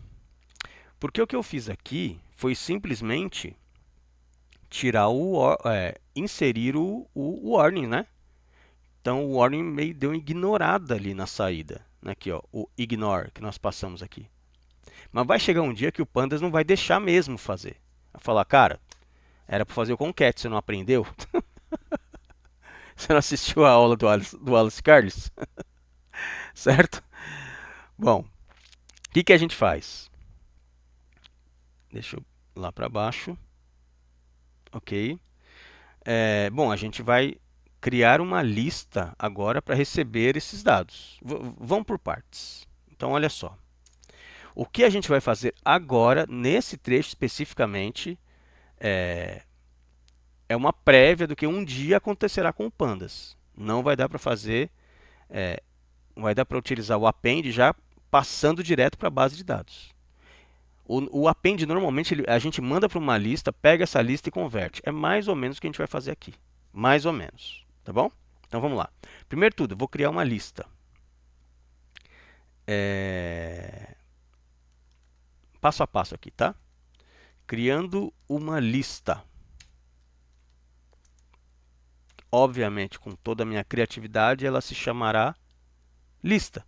Porque o que eu fiz aqui foi simplesmente tirar inserir o warning, né? Então o warning meio deu uma ignorada ali na saída. Né? Aqui, ó, o ignore que nós passamos aqui. Mas vai chegar um dia que o Pandas não vai deixar mesmo fazer. Vai falar, cara, era para fazer o concat, você não aprendeu? Você não assistiu a aula do Wallace Carles? Certo? Bom, o que a gente faz? Deixa eu lá para baixo. Ok. Bom, a gente vai criar uma lista agora para receber esses dados. Vamos por partes. Então, olha só. O que a gente vai fazer agora, nesse trecho especificamente, é uma prévia do que um dia acontecerá com o Pandas. Não vai dar para fazer, vai dar para utilizar o append já passando direto para a base de dados. O append, normalmente, a gente manda para uma lista, pega essa lista e converte. É mais ou menos o que a gente vai fazer aqui. Mais ou menos. Tá bom? Então vamos lá. Primeiro tudo, eu vou criar uma lista. Passo a passo aqui, tá? Criando uma lista. Obviamente, com toda a minha criatividade, ela se chamará lista.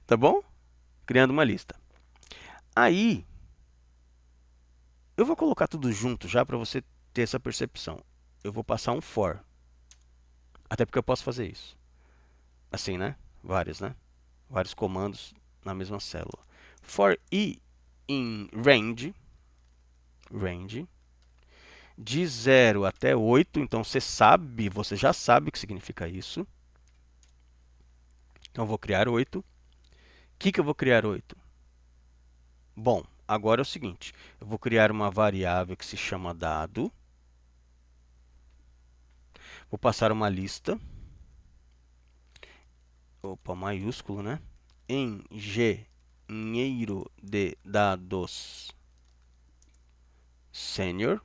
Tá bom? Criando uma lista. Aí, eu vou colocar tudo junto já para você ter essa percepção. Eu vou passar um for. Até porque eu posso fazer isso. Assim, né? Vários, né? Vários comandos na mesma célula. For i em range de 0 até 8, então você já sabe o que significa isso. Então eu vou criar 8. O que eu vou criar 8? Bom, agora é o seguinte, eu vou criar uma variável que se chama dado. Vou passar uma lista. Opa, maiúsculo, né? Engenheiro de dados sênior,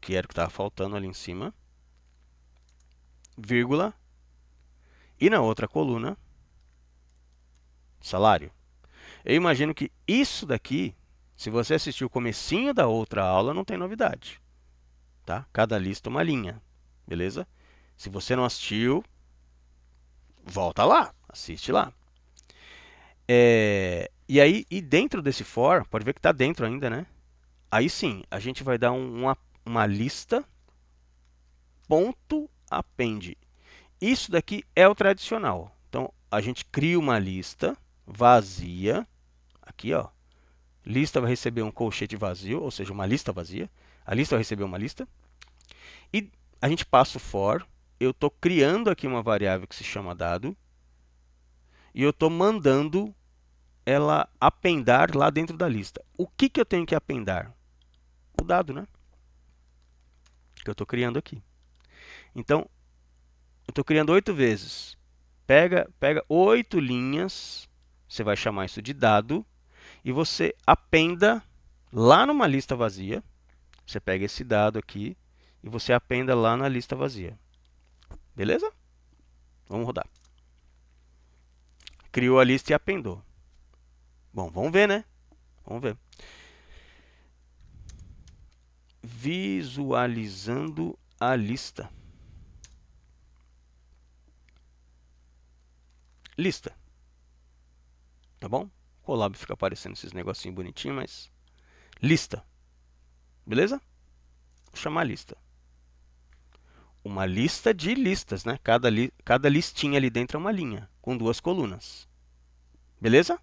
que era o que estava faltando ali em cima, vírgula, e na outra coluna, salário. Eu imagino que isso daqui, se você assistiu o comecinho da outra aula, não tem novidade. Tá? Cada lista uma linha, beleza? Se você não assistiu, volta lá, assiste lá. E aí, e dentro desse for, pode ver que está dentro ainda, né? Aí sim, a gente vai dar uma lista ponto append. Isso daqui é o tradicional. Então, a gente cria uma lista vazia. Aqui, ó. Lista vai receber um colchete vazio, ou seja, uma lista vazia. A lista vai receber uma lista. E a gente passa o for. Eu estou criando aqui uma variável que se chama dado. E eu estou mandando ela appendar lá dentro da lista. O que eu tenho que appendar? O dado, né? Que eu estou criando aqui. Então, eu estou criando 8 vezes. Pega 8 linhas, você vai chamar isso de dado, e você appenda lá numa lista vazia. Você pega esse dado aqui e você appenda lá na lista vazia. Beleza? Vamos rodar. Criou a lista e appendou. Bom, vamos ver, né? Vamos ver. Visualizando a lista. Lista. Tá bom? O Colab fica aparecendo esses negocinhos bonitinhos, mas... Lista. Beleza? Vou chamar lista. Uma lista de listas, né? Cada listinha ali dentro é uma linha, com 2 colunas. Beleza?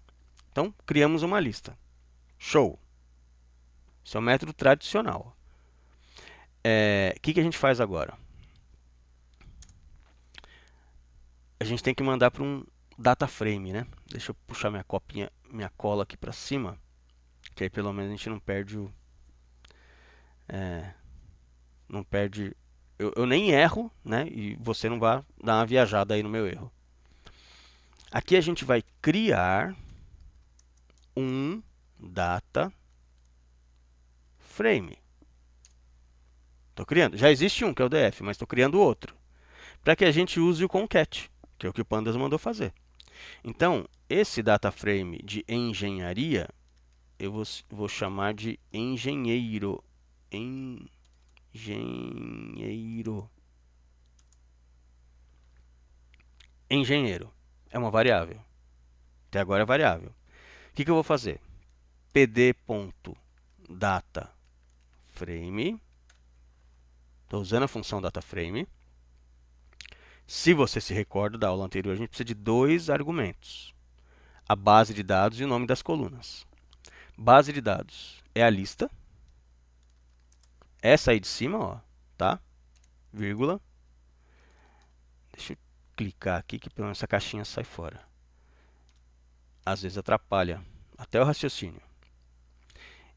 Então, criamos uma lista. Show! Esse é o método tradicional. O que a gente faz agora? A gente tem que mandar para um data frame, né? Deixa eu puxar minha cola aqui para cima, que aí pelo menos a gente não perde o... não perde... Eu nem erro, né? E você não vai dar uma viajada aí no meu erro. Aqui a gente vai criar um data frame. Estou criando. Já existe um, que é o DF, mas estou criando outro. Para que a gente use o concat, que é o que o Pandas mandou fazer. Então, esse data frame de engenharia, eu vou chamar de engenheiro. Engenheiro. Engenheiro. É uma variável. Até agora é variável. O que eu vou fazer? pd.dataframe. Estou usando a função dataframe. Se você se recorda da aula anterior, a gente precisa de dois argumentos. A base de dados e o nome das colunas. Base de dados é a lista. Essa aí de cima, ó, tá? Vírgula. Deixa eu clicar aqui que pelo menos essa caixinha sai fora. Às vezes atrapalha até o raciocínio.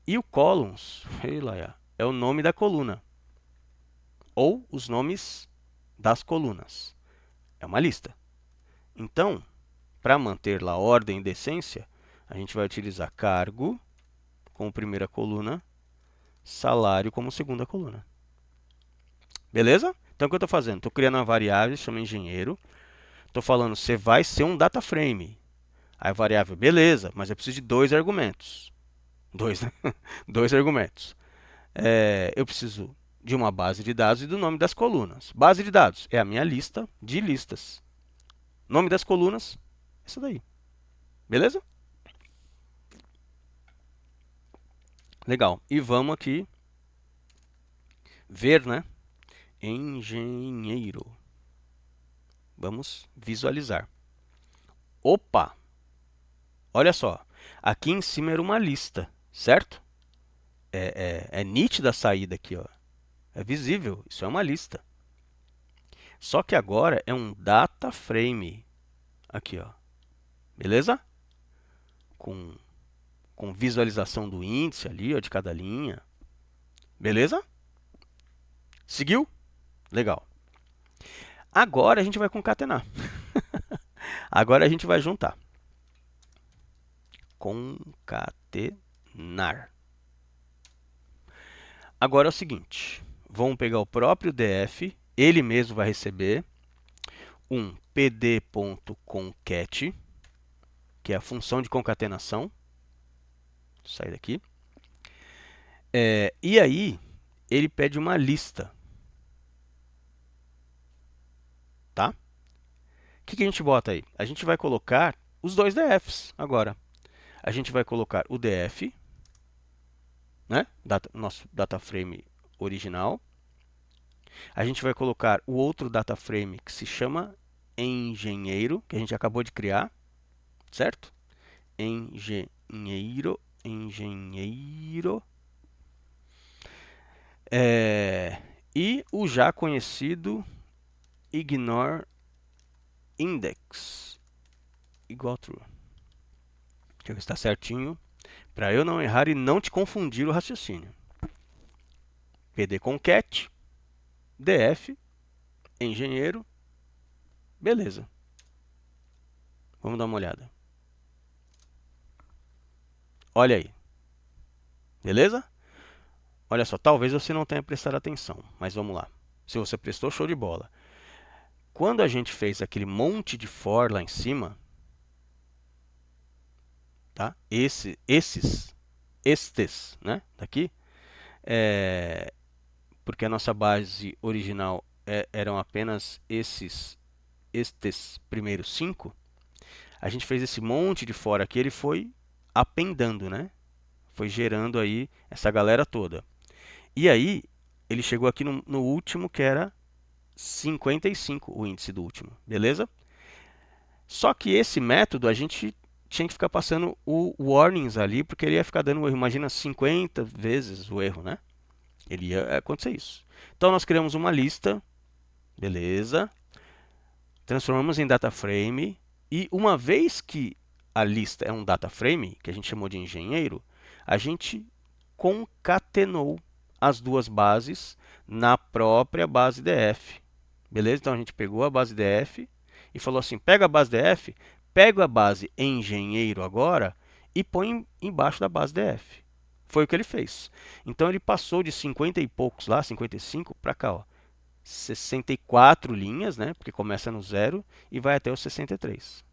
E o columns, é o nome da coluna. Ou os nomes das colunas. É uma lista. Então, para manter lá ordem e decência, a gente vai utilizar cargo como primeira coluna, salário como segunda coluna. Beleza? Então, o que eu estou fazendo? Estou criando uma variável, chama engenheiro. Estou falando, você vai ser um data frame. Aí a variável, beleza, mas eu preciso de dois argumentos. Dois, né? Dois argumentos. Eu preciso de uma base de dados e do nome das colunas. Base de dados é a minha lista de listas. Nome das colunas, essa daí. Beleza? Legal. E vamos aqui ver, né? Engenheiro. Vamos visualizar. Opa! Olha só. Aqui em cima era uma lista, certo? É nítida a saída aqui, ó. É visível. Isso é uma lista. Só que agora é um data frame. Aqui, ó. Beleza? Com visualização do índice ali, ó, de cada linha. Beleza? Seguiu? Legal. Agora a gente vai concatenar. Agora a gente vai juntar. Concatenar. Agora é o seguinte. Vamos pegar o próprio DF. Ele mesmo vai receber um pd.concat, que é a função de concatenação. Vou sair daqui. E aí, ele pede uma lista. Tá? O que a gente bota aí? A gente vai colocar os dois DFs agora. A gente vai colocar o DF, né? Nosso data frame original. A gente vai colocar o outro data frame que se chama engenheiro, que a gente acabou de criar, certo? Engenheiro. E o já conhecido ignore index igual true. Deixa eu ver se está certinho, para eu não errar e não te confundir o raciocínio. pd.concat, df, engenheiro, beleza. Vamos dar uma olhada. Olha aí. Beleza? Olha só, talvez você não tenha prestado atenção, mas vamos lá. Se você prestou, show de bola. Quando a gente fez aquele monte de for lá em cima, tá? Estes, né? Daqui, porque a nossa base original eram apenas estes primeiros 5, a gente fez esse monte de for aqui, ele foi appendando, né? Foi gerando aí essa galera toda. E aí, ele chegou aqui no último, que era 55, o índice do último, beleza? Só que esse método, a gente tinha que ficar passando o warnings ali, porque ele ia ficar dando o erro. Imagina 50 vezes o erro, né? Ele ia acontecer isso. Então, nós criamos uma lista, beleza? Transformamos em data frame. E uma vez que a lista é um data frame, que a gente chamou de engenheiro, a gente concatenou as duas bases na própria base df. Beleza? Então a gente pegou a base df e falou assim: pega a base df, pega a base engenheiro agora e põe embaixo da base df. Foi o que ele fez. Então ele passou de 50 e poucos lá, 55 para cá, ó. 64 linhas, né? Porque começa no 0 e vai até o 63.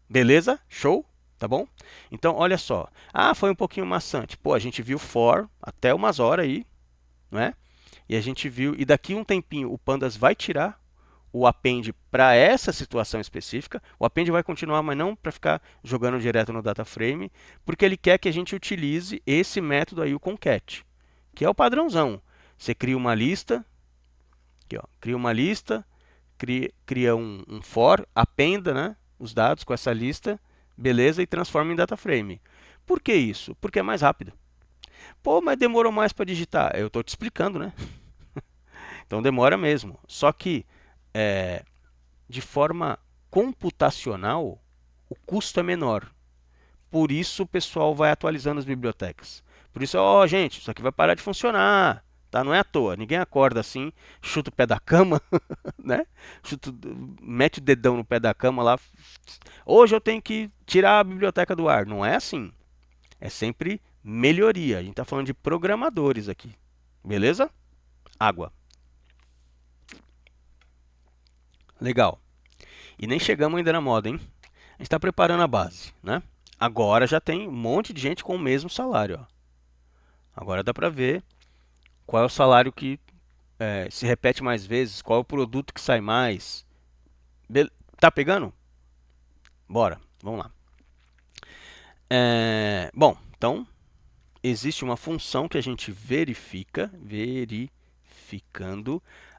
Beleza? Show? Tá bom? Então, olha só. Ah, foi um pouquinho maçante. Pô, a gente viu for até umas horas aí, não é? E a gente viu, e daqui um tempinho o Pandas vai tirar o append para essa situação específica. O append vai continuar, mas não para ficar jogando direto no data frame, porque ele quer que a gente utilize esse método aí, o concat, que é o padrãozão. Você cria uma lista, aqui, ó, cria uma lista, cria um for, appenda, né, os dados com essa lista, beleza, e transforma em data frame. Por que isso? Porque é mais rápido. Pô, mas demorou mais para digitar. Eu estou te explicando, né? Então demora mesmo. Só que é, de forma computacional, o custo é menor. Por isso o pessoal vai atualizando as bibliotecas. Por isso, ó, gente, isso aqui vai parar de funcionar. Tá? Não é à toa. Ninguém acorda assim, chuta o pé da cama, né? Chuta, mete o dedão no pé da cama lá. Hoje eu tenho que tirar a biblioteca do ar. Não é assim. É sempre melhoria. A gente está falando de programadores aqui. Beleza? Água. Legal. E nem chegamos ainda na moda, hein? A gente está preparando a base, né? Agora já tem um monte de gente com o mesmo salário. Ó. Agora dá para ver qual é o salário que se repete mais vezes, qual é o produto que sai mais. Tá pegando? Bora, vamos lá. Bom, então existe uma função que a gente verificando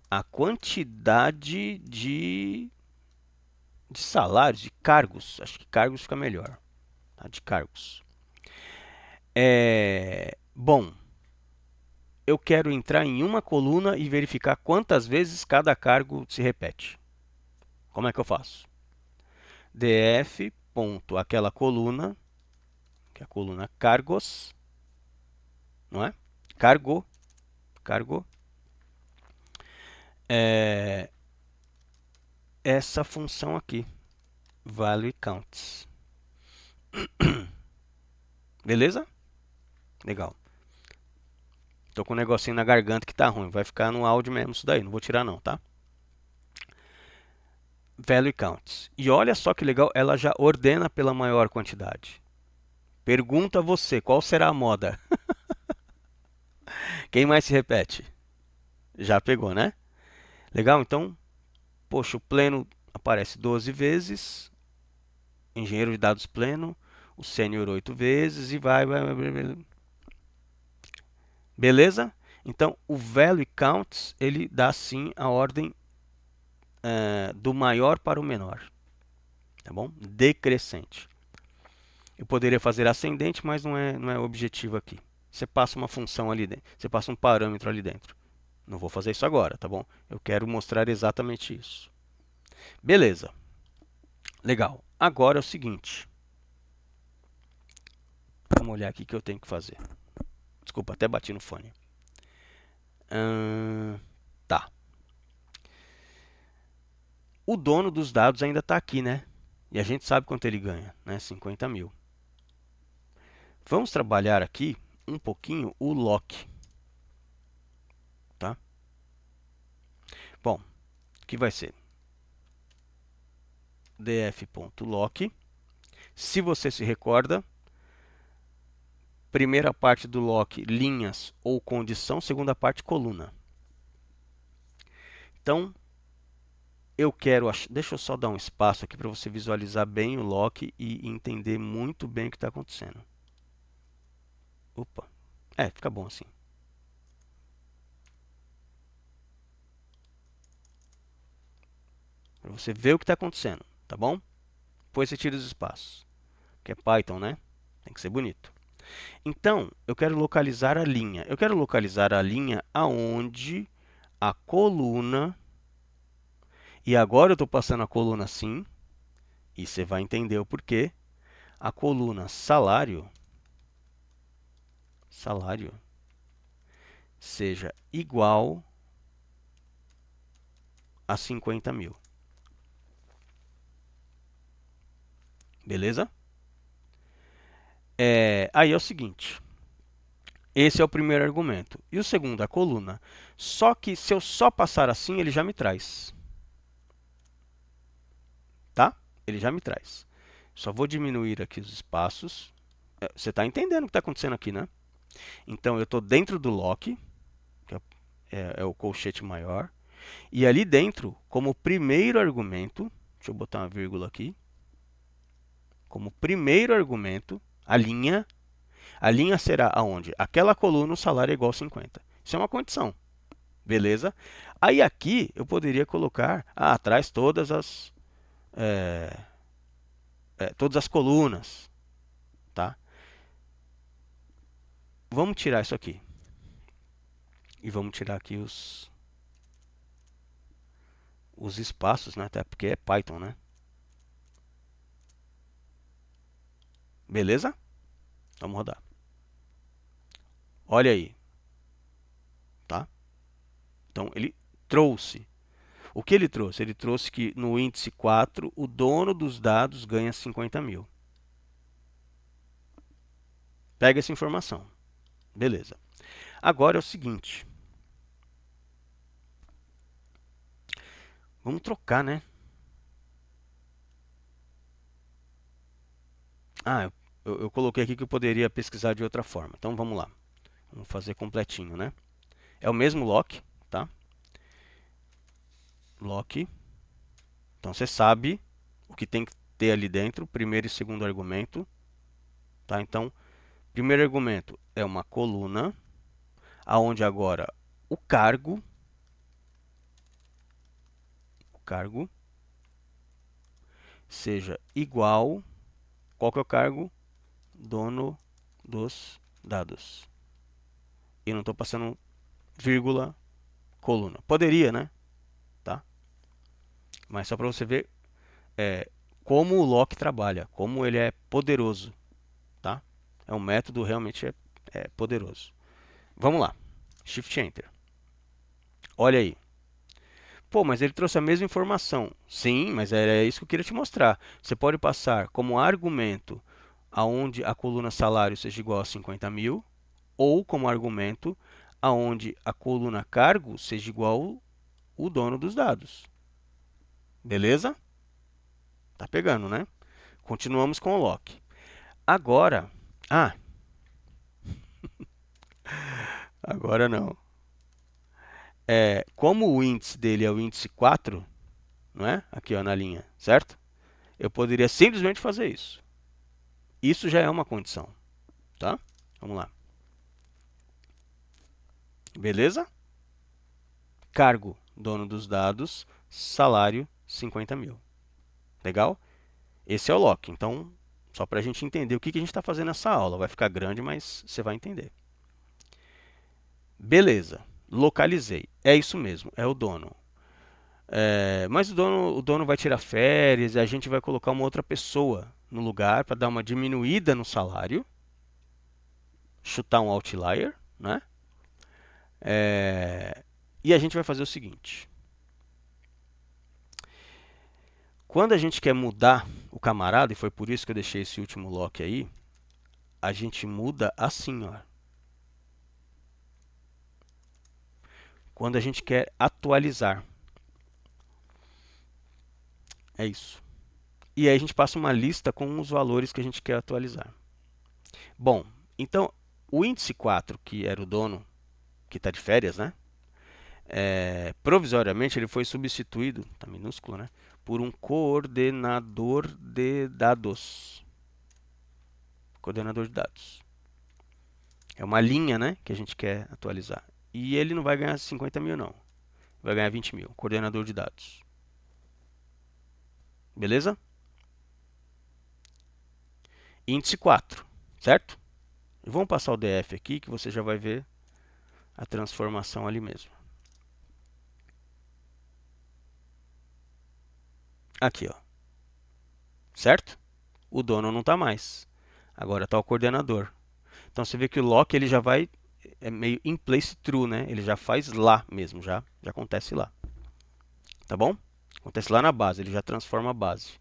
a quantidade de salários, de cargos. Acho que cargos fica melhor. Tá? De cargos. Bom, eu quero entrar em uma coluna e verificar quantas vezes cada cargo se repete. Como é que eu faço? df ponto aquela coluna, que é a coluna cargos, não é? Cargo, é essa função aqui, value counts. Beleza? Legal. Tô com um negocinho na garganta que tá ruim, vai ficar no áudio mesmo isso daí, não vou tirar não, tá? Value counts. E olha só que legal, ela já ordena pela maior quantidade. Pergunta você, qual será a moda? Quem mais se repete? Já pegou, né? Legal? Então, poxa, o pleno aparece 12 vezes, engenheiro de dados pleno, o sênior 8 vezes e vai. Beleza? Então, o value counts, ele dá sim a ordem do maior para o menor. Tá bom? Decrescente. Eu poderia fazer ascendente, mas não é objetivo aqui. Você passa uma função ali dentro, você passa um parâmetro ali dentro. Não vou fazer isso agora, tá bom? Eu quero mostrar exatamente isso. Beleza. Legal. Agora é o seguinte. Vamos olhar aqui o que eu tenho que fazer. Desculpa, até bati no fone. Tá. O dono dos dados ainda está aqui, né? E a gente sabe quanto ele ganha, né? 50 mil. Vamos trabalhar aqui um pouquinho o lock. Tá? Bom, o que vai ser? df.lock. Se você se recorda, primeira parte do lock, linhas ou condição, segunda parte, coluna. Então, eu quero... Deixa eu só dar um espaço aqui para você visualizar bem o lock e entender muito bem o que está acontecendo. Opa, fica bom assim. Para você ver o que está acontecendo, tá bom? Depois você tira os espaços. Que é Python, né? Tem que ser bonito. Então, eu quero localizar a linha. Eu quero localizar a linha aonde a coluna... E agora eu estou passando a coluna assim. E você vai entender o porquê. A coluna salário seja igual a 50 mil. Beleza? Aí é o seguinte. Esse é o primeiro argumento. E o segundo, a coluna. Só que se eu só passar assim, ele já me traz. Tá? Ele já me traz. Só vou diminuir aqui os espaços. Você está entendendo o que está acontecendo aqui, né? Então, eu estou dentro do lock, que é o colchete maior. E ali dentro, como primeiro argumento, deixa eu botar uma vírgula aqui. Como primeiro argumento, a linha será aonde? Aquela coluna, o salário é igual a 50. Isso é uma condição, beleza? Aí aqui eu poderia colocar atrás é, todas as colunas, tá? Vamos tirar isso aqui. E vamos tirar aqui os espaços, né? Até porque é Python, né? Beleza? Vamos rodar. Olha aí, tá? Então ele trouxe. O que ele trouxe? Ele trouxe que no índice 4, o dono dos dados ganha 50 mil. Pega essa informação. Beleza. Agora é o seguinte. Vamos trocar, né? Eu coloquei aqui que eu poderia pesquisar de outra forma. Então vamos lá. Vamos fazer completinho, né? É o mesmo lock, tá? Lock. Então você sabe o que tem que ter ali dentro, primeiro e segundo argumento, tá? Então, primeiro argumento é uma coluna, aonde agora o cargo seja igual, qual que é o cargo? Dono dos dados. E não estou passando vírgula, coluna. Poderia, né? Tá? Mas só para você ver como o lock trabalha, como ele é poderoso, tá? É um método realmente poderoso. Vamos lá. Shift Enter. Olha aí. Pô, mas ele trouxe a mesma informação. Sim, mas era isso que eu queria te mostrar. Você pode passar como argumento aonde a coluna salário seja igual a 50 mil, ou como argumento aonde a coluna cargo seja igual o dono dos dados. Beleza? Tá pegando, né? Continuamos com o lock. Agora, agora não. Como o índice dele é o índice 4, não é? Aqui ó, na linha, certo? Eu poderia simplesmente fazer isso. Isso já é uma condição, tá? Vamos lá. Beleza? Cargo, dono dos dados, salário, 50 mil. Legal? Esse é o lock. Então, só para a gente entender o que a gente está fazendo nessa aula. Vai ficar grande, mas você vai entender. Beleza. Localizei. É isso mesmo, é o dono. Mas o dono vai tirar férias e a gente vai colocar uma outra pessoa no lugar para dar uma diminuída no salário. Chutar um outlier, né? E a gente vai fazer o seguinte. Quando a gente quer mudar o camarada, e foi por isso que eu deixei esse último lock aí, a gente muda assim, ó. Quando a gente quer atualizar. É isso. E aí a gente passa uma lista com os valores que a gente quer atualizar. Bom, então o índice 4, que era o dono, que está de férias, né? Provisoriamente ele foi substituído, está minúsculo, né? Por um coordenador de dados. Coordenador de dados. É uma linha, né, que a gente quer atualizar. E ele não vai ganhar 50 mil, não. Vai ganhar 20 mil. Coordenador de dados. Beleza? Índice 4, certo? E vamos passar o DF aqui, que você já vai ver a transformação ali mesmo. Aqui, ó. Certo? O dono não está mais. Agora está o coordenador. Então você vê que o lock ele já vai meio in place true, né? Ele já faz lá mesmo, já acontece lá. Tá bom? Acontece lá na base, ele já transforma a base.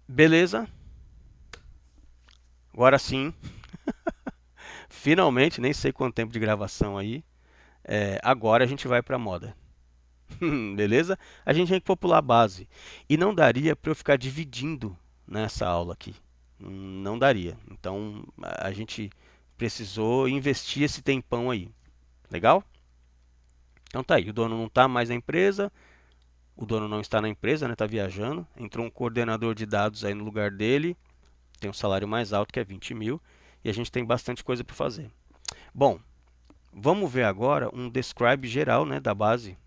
Beleza? Agora sim. Finalmente, nem sei quanto tempo de gravação aí. Agora a gente vai para a moda. Beleza? A gente tem que popular a base. E não daria para eu ficar dividindo nessa aula aqui. Não daria. Então a gente precisou investir esse tempão aí. Legal? Então tá aí. O dono não está mais na empresa. O dono não está na empresa, né? Está viajando. Entrou um coordenador de dados aí no lugar dele. Tem um salário mais alto que é 20 mil. E a gente tem bastante coisa para fazer. Bom, vamos ver agora um describe geral, né, da base.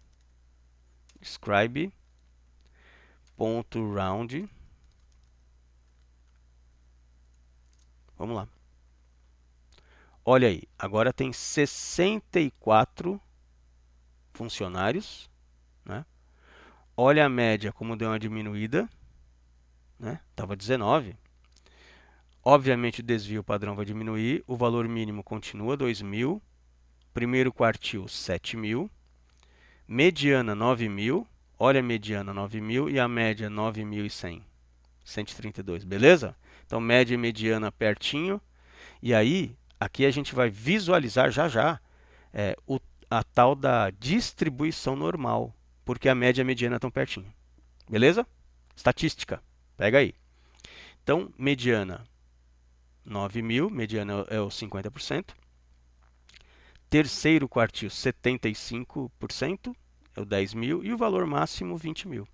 Describe.round. Vamos lá. Olha aí, agora tem 64 funcionários, né? Olha a média como deu uma diminuída, né? Tava 19. Obviamente o desvio padrão vai diminuir, o valor mínimo continua 2.000, primeiro quartil 7.000, mediana 9.000, olha a mediana 9.000 e a média 9.100, 132, beleza? Então média e mediana pertinho, e aí aqui a gente vai visualizar já já a tal da distribuição normal, porque a média e a mediana estão pertinho. Beleza? Estatística, pega aí. Então, mediana 9.000, mediana é o 50%. Terceiro quartil, 75%, é o 10.000. E o valor máximo, 20.000.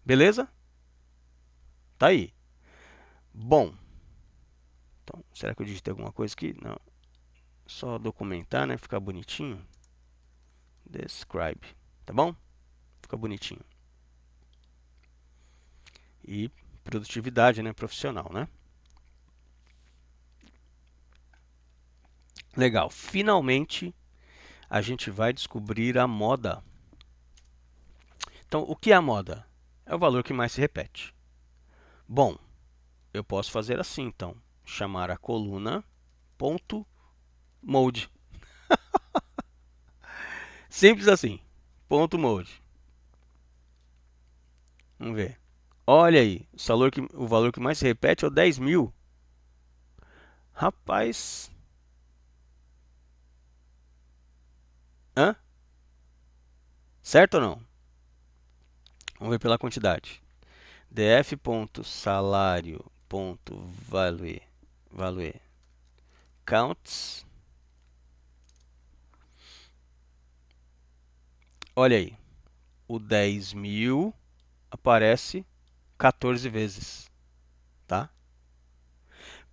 Beleza? Tá aí. Bom, então, será que eu digitei alguma coisa aqui? Não. Só documentar, né? Ficar bonitinho. Describe, tá bom? Fica bonitinho. E produtividade, né? Profissional, né? Legal. Finalmente, a gente vai descobrir a moda. Então, o que é a moda? É o valor que mais se repete. Bom, eu posso fazer assim, então. Chamar a coluna ponto mode. Simples assim. Ponto mode. Vamos ver. Olha aí, o valor que mais se repete é o 10.000. Rapaz. Hã? Certo ou não? Vamos ver pela quantidade. df.salário.value counts. Olha aí. O 10.000 aparece 14 vezes, tá?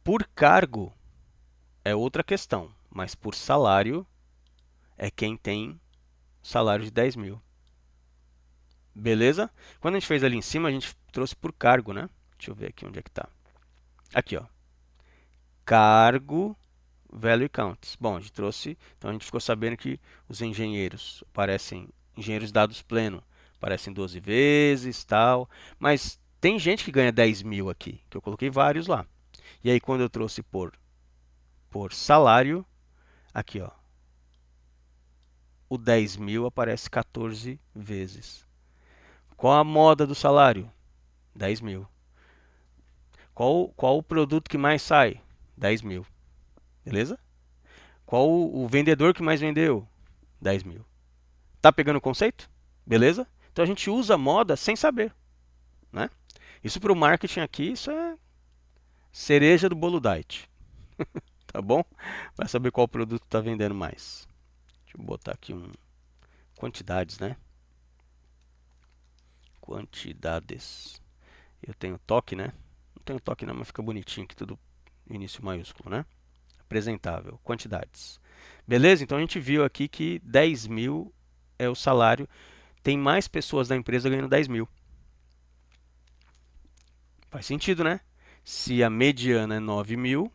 Por cargo é outra questão, mas por salário é quem tem salário de 10.000. Beleza? Quando a gente fez ali em cima, a gente trouxe por cargo, né? Deixa eu ver aqui onde é que tá. Aqui, ó. Cargo value counts. Bom, a gente trouxe, então a gente ficou sabendo que os engenheiros aparecem, engenheiros dados pleno, aparecem 12 vezes, tal, mas tem gente que ganha 10.000 aqui, que eu coloquei vários lá. E aí quando eu trouxe por salário, aqui ó, o 10.000 aparece 14 vezes. Qual a moda do salário? 10.000. Qual o produto que mais sai? 10.000. Beleza? Qual o vendedor que mais vendeu? 10.000. Tá pegando o conceito? Beleza? Então a gente usa moda sem saber, né? Isso para o marketing aqui, isso é cereja do bolo diet, tá bom? Vai saber qual produto está vendendo mais. Deixa eu botar aqui quantidades, né? Quantidades. Eu tenho toque, né? Não tenho toque não, mas fica bonitinho aqui tudo início maiúsculo, né? Apresentável. Quantidades. Beleza? Então a gente viu aqui que 10.000 é o salário. Tem mais pessoas da empresa ganhando 10.000. Faz sentido, né? Se a mediana é 9.000,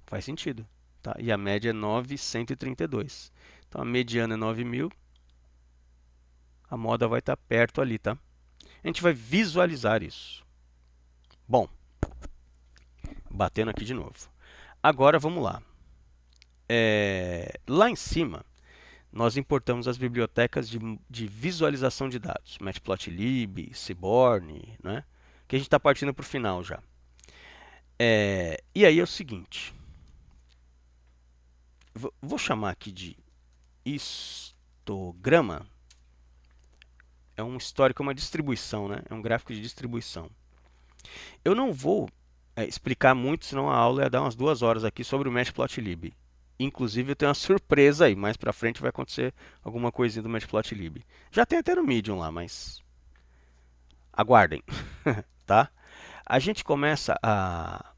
faz sentido. Tá? E a média é 9.132. Então a mediana é 9.000, a moda vai estar perto ali, tá? A gente vai visualizar isso. Bom, batendo aqui de novo. Agora vamos lá. Lá em cima, nós importamos as bibliotecas de visualização de dados. Matplotlib, Seaborn, né? Que a gente está partindo para o final já. E aí é o seguinte. Vou chamar aqui de histograma, é um histórico, é uma distribuição, né? É um gráfico de distribuição. Eu não vou explicar muito, senão a aula ia dar umas 2 horas aqui sobre o Matplotlib. Inclusive eu tenho uma surpresa aí, mais pra frente vai acontecer alguma coisinha do Matplotlib. Já tem até no Medium lá, mas aguardem, tá? A gente começa a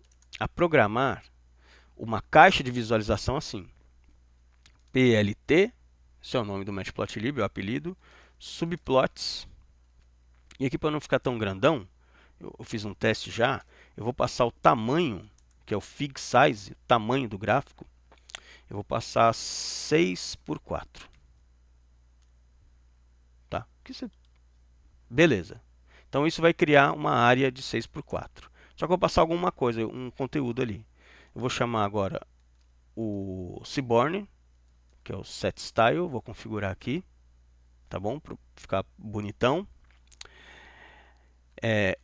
programar uma caixa de visualização assim. PLT, esse é o nome do Matplotlib, é o apelido, subplots. E aqui para não ficar tão grandão, eu fiz um teste já, eu vou passar o tamanho, que é o fig size, o tamanho do gráfico, eu vou passar 6 por 4. Tá? Beleza. Então isso vai criar uma área de 6 por 4. Só que eu vou passar alguma coisa, um conteúdo ali. Eu vou chamar agora o Seaborn, que é o set style, vou configurar aqui, tá bom? Para ficar bonitão.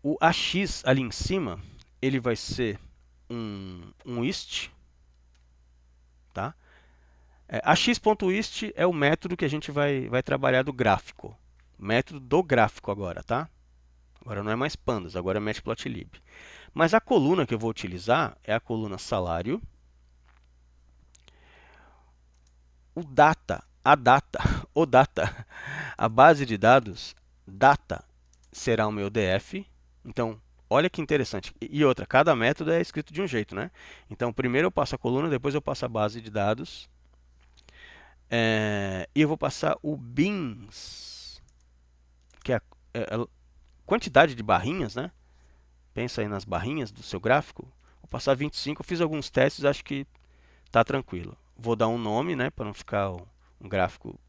O AX ali em cima, ele vai ser um ist, tá? AX.ist é o método que a gente vai trabalhar do gráfico. Método do gráfico agora, tá? Agora não é mais pandas, agora é Matplotlib. Mas a coluna que eu vou utilizar é a coluna salário. O data, a data, o data, a base de dados, data, será o meu DF. Então, olha que interessante. E outra, cada método é escrito de um jeito, né? Então, primeiro eu passo a coluna, depois eu passo a base de dados. E eu vou passar o bins, que é a quantidade de barrinhas, né? Pensa aí nas barrinhas do seu gráfico. Vou passar 25, eu fiz alguns testes, acho que tá tranquilo. Vou dar um nome, né, para não ficar um gráfico,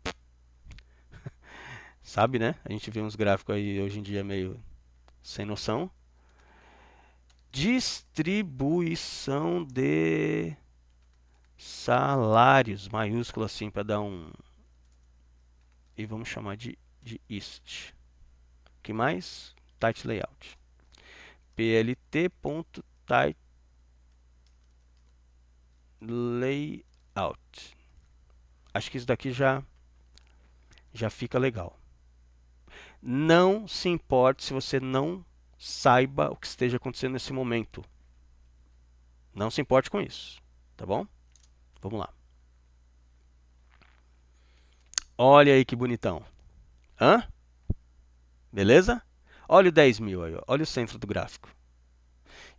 sabe, né? A gente vê uns gráficos aí hoje em dia meio sem noção. Distribuição de salários, maiúsculo assim, para dar um... E vamos chamar de ist. O que mais? Title Layout. plt.title layout. Acho que isso daqui já fica legal. Não se importe se você não saiba o que esteja acontecendo nesse momento. Não se importe com isso, tá bom? Vamos lá. Olha aí que bonitão. Hã? Beleza? Olha o 10.000 aí, ó. Olha o centro do gráfico.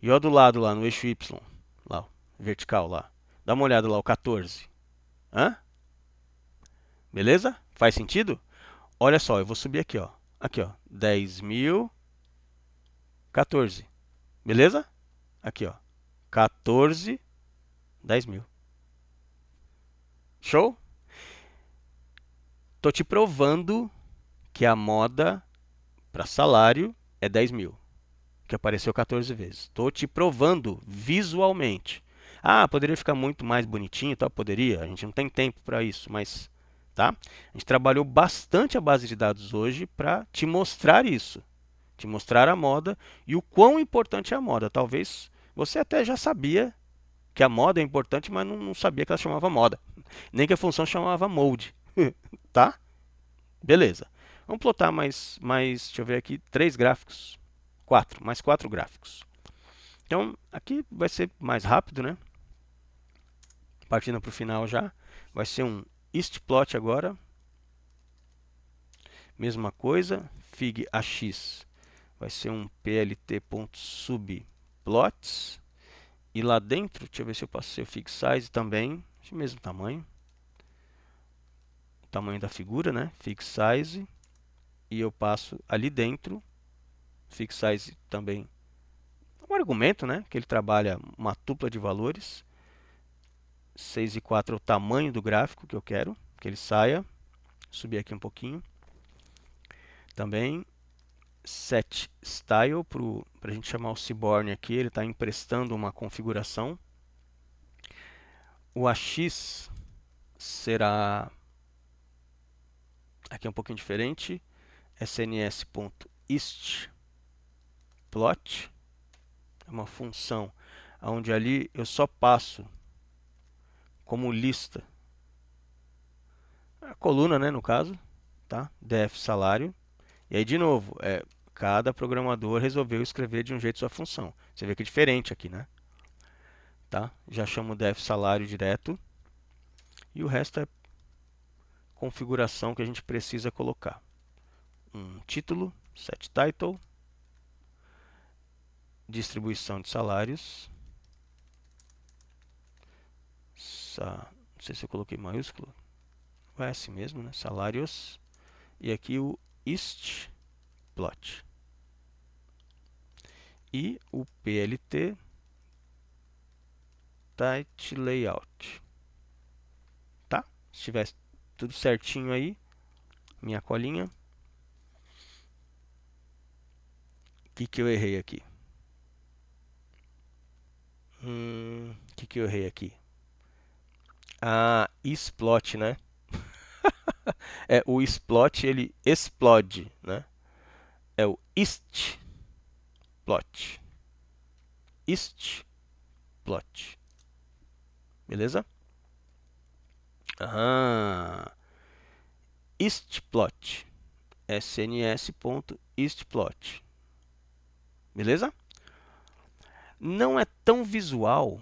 E olha do lado lá, no eixo Y, lá, vertical lá. Dá uma olhada lá, o 14. Hã? Beleza? Faz sentido? Olha só, eu vou subir aqui, ó. Aqui, ó. 10.000, 14. Beleza? Aqui, ó. 14, 10.000. Show? Tô te provando que a moda para salário é 10.000, que apareceu 14 vezes. Estou te provando visualmente. Ah, poderia ficar muito mais bonitinho, tá? Poderia. A gente não tem tempo para isso, mas tá? A gente trabalhou bastante a base de dados hoje para te mostrar isso, te mostrar a moda e o quão importante é a moda. Talvez você até já sabia que a moda é importante, mas não sabia que ela chamava moda, nem que a função chamava mode, tá? Beleza. Vamos plotar deixa eu ver aqui, 3 gráficos. 4, mais 4 gráficos. Então, aqui vai ser mais rápido, né? Partindo para o final já. Vai ser um istplot agora. Mesma coisa. Fig AX vai ser um plt.subplots. E lá dentro, deixa eu ver se eu passei o fig size também. O mesmo tamanho. O tamanho da figura, né? Fig size. E eu passo ali dentro, fig size também, um argumento, né, que ele trabalha uma tupla de valores. 6 e 4 é o tamanho do gráfico que eu quero que ele saia. Subir aqui um pouquinho. Também set style, para a gente chamar o Seaborn aqui, ele está emprestando uma configuração. O AX será aqui um pouquinho diferente. sns.istplot é uma função onde ali eu só passo como lista a coluna, né, no caso, tá? df salário, E aí, de novo, cada programador resolveu escrever de um jeito sua função. Você vê que é diferente aqui, né? Tá? Já chamo o def salário direto. E o resto é configuração que a gente precisa colocar. Um título, set title, distribuição de salários. Não sei se eu coloquei maiúsculo. É assim mesmo, né? Salários. E aqui o ist plot. E o PLT title layout. Tá? Se tivesse tudo certinho aí, minha colinha. O que eu errei aqui? Que eu errei aqui? Ah, isplot, né? O isplot ele explode, né? É o istplot. Istplot. Beleza? Ah, istplot. sns.istplot. Beleza? Não é tão visual,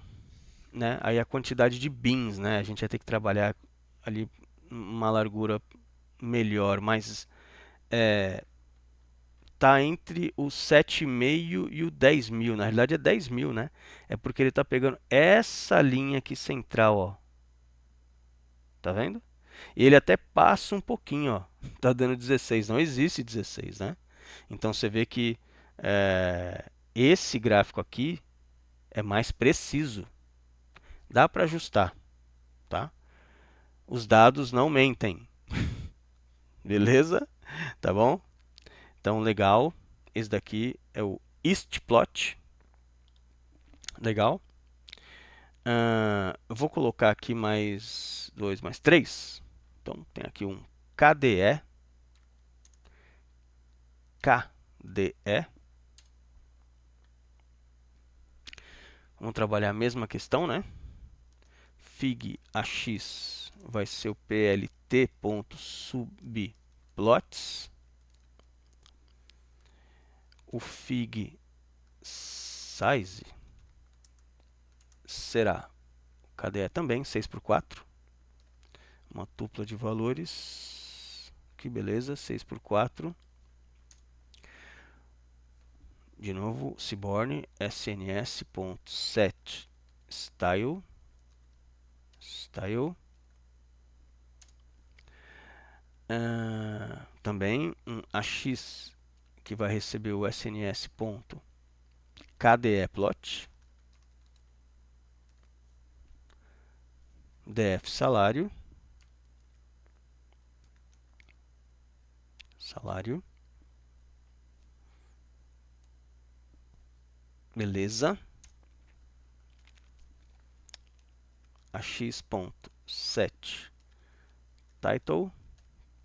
né? Aí a quantidade de bins, né? A gente vai ter que trabalhar ali uma largura melhor, mas tá entre o 7,5 e o 10.000. Na realidade é 10.000, né? É porque ele tá pegando essa linha aqui central, ó. Tá vendo? E ele até passa um pouquinho, ó. Tá dando 16. Não existe 16, né? Então você vê que esse gráfico aqui é mais preciso. Dá para ajustar, tá? Os dados não mentem. Beleza? Tá bom? Então, legal. Esse daqui é o istplot. Legal. Eu vou colocar aqui mais 2, mais 3. Então, tem aqui um KDE. KDE. Vamos trabalhar a mesma questão, né? Fig AX vai ser o plt.subplots. O fig size será KDE também, 6x4. Uma tupla de valores. Que beleza, 6x4. De novo, Seaborn, sns.set style. Também um AX que vai receber o sns.kdeplot. df salário. Beleza. ax.set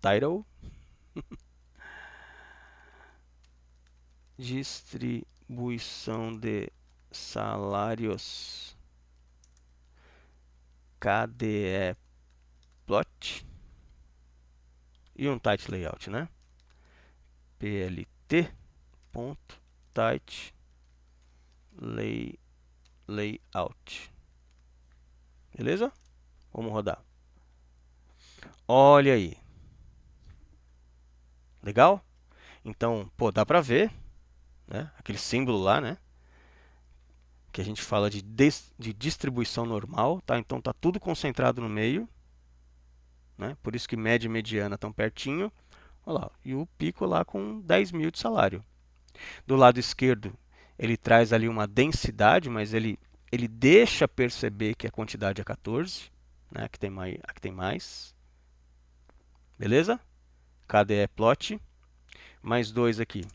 title. Distribuição de salários KDE plot e um title layout, né? plt.title layout. Beleza? Vamos rodar. Olha aí. Legal? Então, pô, dá pra ver, né? Aquele símbolo lá, né? Que a gente fala de distribuição normal, tá? Então tá tudo concentrado no meio, né? Por isso que média e mediana estão pertinho. Olha lá, e o pico lá com 10.000 de salário. Do lado esquerdo, ele traz ali uma densidade, mas ele deixa perceber que a quantidade é 14, né? Aqui tem mais. Beleza? KDE plot. Mais dois aqui.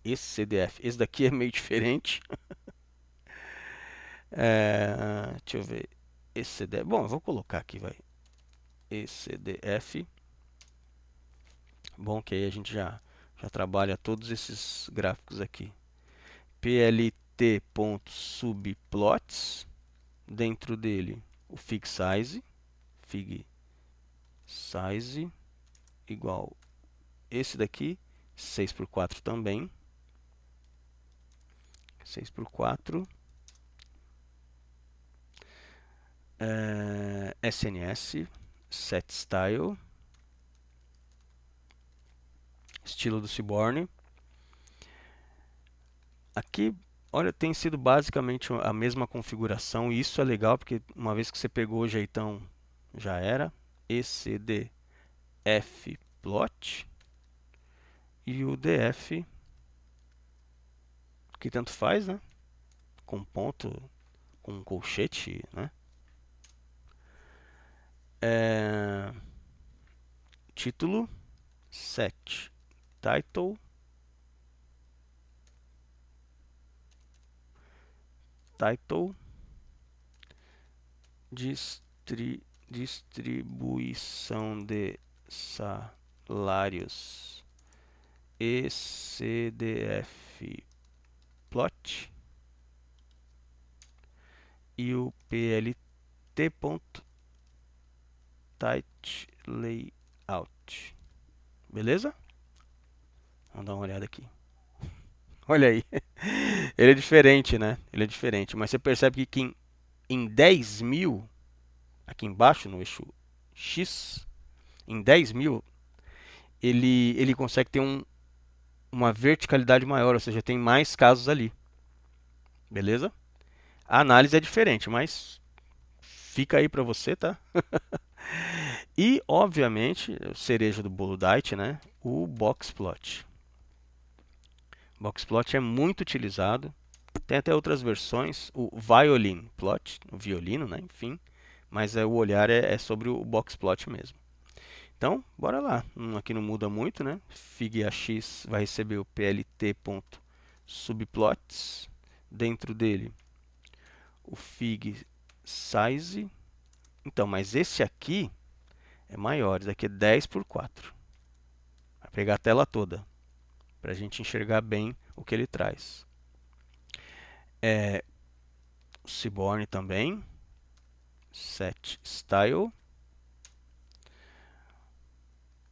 Esse CDF. Esse daqui é meio diferente. Deixa eu ver. Esse CDF. Bom, eu vou colocar aqui, vai. Esse CDF. Bom, que aí a gente já trabalha todos esses gráficos aqui. plt.subplots. Dentro dele, o fig size igual esse daqui, 6 por 4 também. 6 por 4. SNS, Set Style. Estilo do Seaborn. Aqui, olha, tem sido basicamente a mesma configuração. E isso é legal, porque uma vez que você pegou o jeitão, já era. ECDF plot. E o DF, que tanto faz, né? Com ponto, com colchete, né? Título, set, title, distribuição de salários, ECDF plot, e o plt.title layout. Beleza? Vamos dar uma olhada aqui. Olha aí. Ele é diferente, né? Ele é diferente. Mas você percebe que em 10.000, aqui embaixo no eixo X, em 10.000, ele consegue ter uma verticalidade maior, ou seja, tem mais casos ali. Beleza? A análise é diferente, mas fica aí para você, tá? E, obviamente, cereja do bolo Dite, né? O Boxplot. Boxplot é muito utilizado. Tem até outras versões, o Violin Plot, o violino, né? Enfim, mas o olhar é sobre o Boxplot mesmo. Então, bora lá. Aqui não muda muito, né? Fig.ax vai receber o plt.subplots. Dentro dele, o fig size. Então, mas esse aqui é maior. Esse aqui é 10 por 4. Vai pegar a tela toda, para a gente enxergar bem o que ele traz. O Seaborn também. Set Style.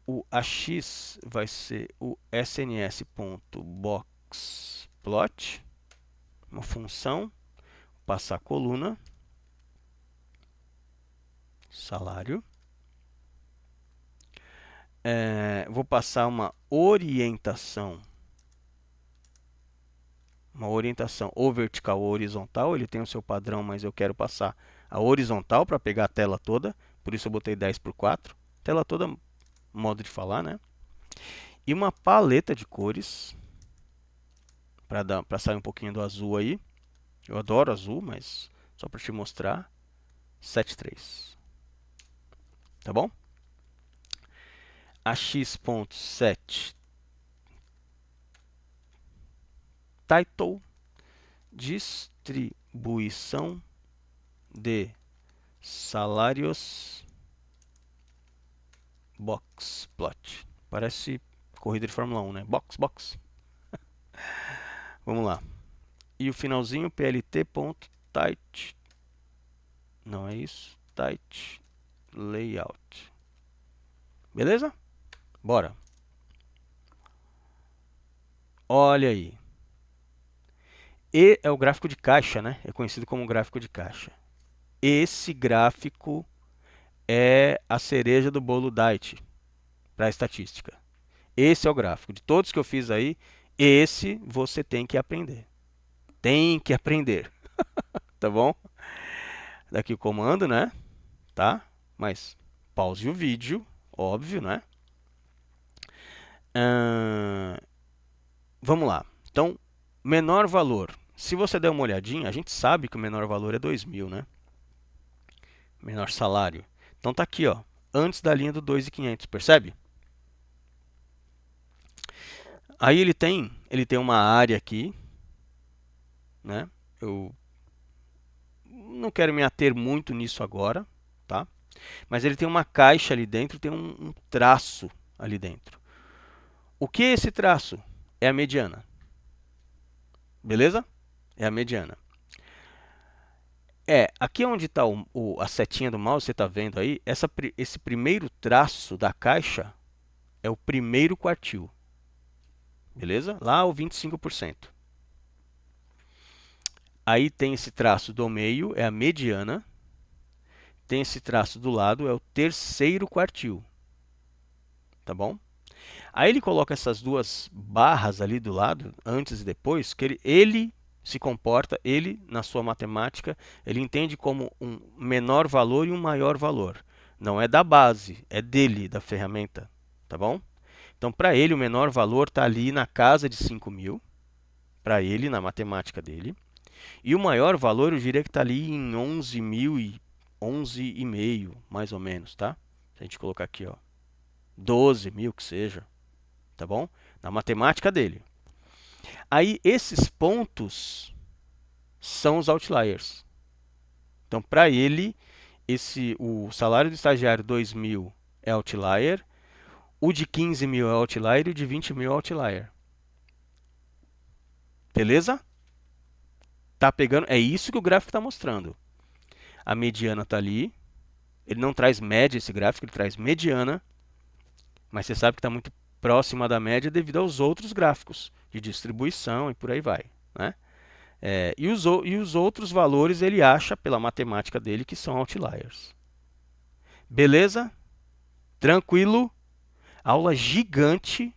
O AX vai ser o sns.boxplot, uma função, passar coluna, salário. Vou passar uma orientação ou vertical ou horizontal. Ele tem o seu padrão, mas eu quero passar a horizontal para pegar a tela toda, por isso eu botei 10 por 4. Tela toda, modo de falar, né? E uma paleta de cores para sair um pouquinho do azul aí. Eu adoro azul, mas só para te mostrar. 7.3. Tá bom? ax.set title, distribuição de salários, boxplot. Parece corrida de Fórmula 1, né? Box. Vamos lá. E o finalzinho, plt.title. Não é isso. Title layout. Beleza? Bora. Olha aí. E é o gráfico de caixa, né? É conhecido como gráfico de caixa. Esse gráfico é a cereja do bolo Dite para a estatística. Esse é o gráfico. De todos que eu fiz aí, esse você tem que aprender. Tem que aprender. Tá bom? Daqui o comando, né? Tá? Mas pause o vídeo, óbvio, né? Vamos lá. Então, menor valor. Se você der uma olhadinha, a gente sabe que o menor valor é 2.000, né? Menor salário. Então tá aqui, ó, antes da linha do 2.500, percebe? Aí ele tem uma área aqui, né? Eu não quero me ater muito nisso agora, tá? Mas ele tem uma caixa ali dentro, tem um traço ali dentro. O que é esse traço? É a mediana. Beleza? É a mediana. Aqui onde está a setinha do mouse, você está vendo aí, esse primeiro traço da caixa é o primeiro quartil, beleza? Lá o 25%. Aí tem esse traço do meio, é a mediana. Tem esse traço do lado, é o terceiro quartil, tá bom? Aí ele coloca essas duas barras ali do lado, antes e depois, que ele se comporta, ele, na sua matemática, ele entende como um menor valor e um maior valor. Não é da base, é dele, da ferramenta, tá bom? Então, para ele, o menor valor está ali na casa de 5.000, para ele, na matemática dele. E o maior valor, eu diria que está ali em 11.000 e 11,5, mais ou menos, tá? Se a gente colocar aqui, ó, 12.000 que seja, tá bom? Na matemática dele. Aí, esses pontos são os outliers. Então, para ele, o salário do estagiário 2.000 é outlier, o de 15.000 é outlier e o de 20.000 é outlier. Beleza? Tá pegando? É isso que o gráfico está mostrando. A mediana está ali. Ele não traz média esse gráfico, ele traz mediana. Mas você sabe que está muito próxima da média devido aos outros gráficos de distribuição e por aí vai, né? E os outros valores ele acha, pela matemática dele, que são outliers. Beleza? Tranquilo? Aula gigante.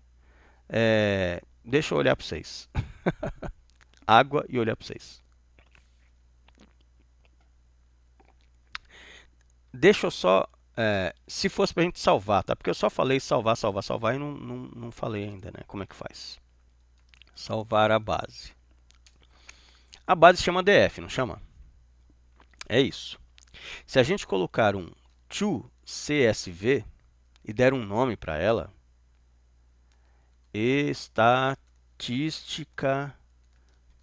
Deixa eu olhar para vocês. Água e olhar para vocês. Deixa eu só... se fosse para a gente salvar, tá? Porque eu só falei salvar, salvar, salvar e não falei ainda, né? Como é que faz? Salvar a base. A base chama df, não chama? É isso. Se a gente colocar um toCSV e der um nome para ela, estatística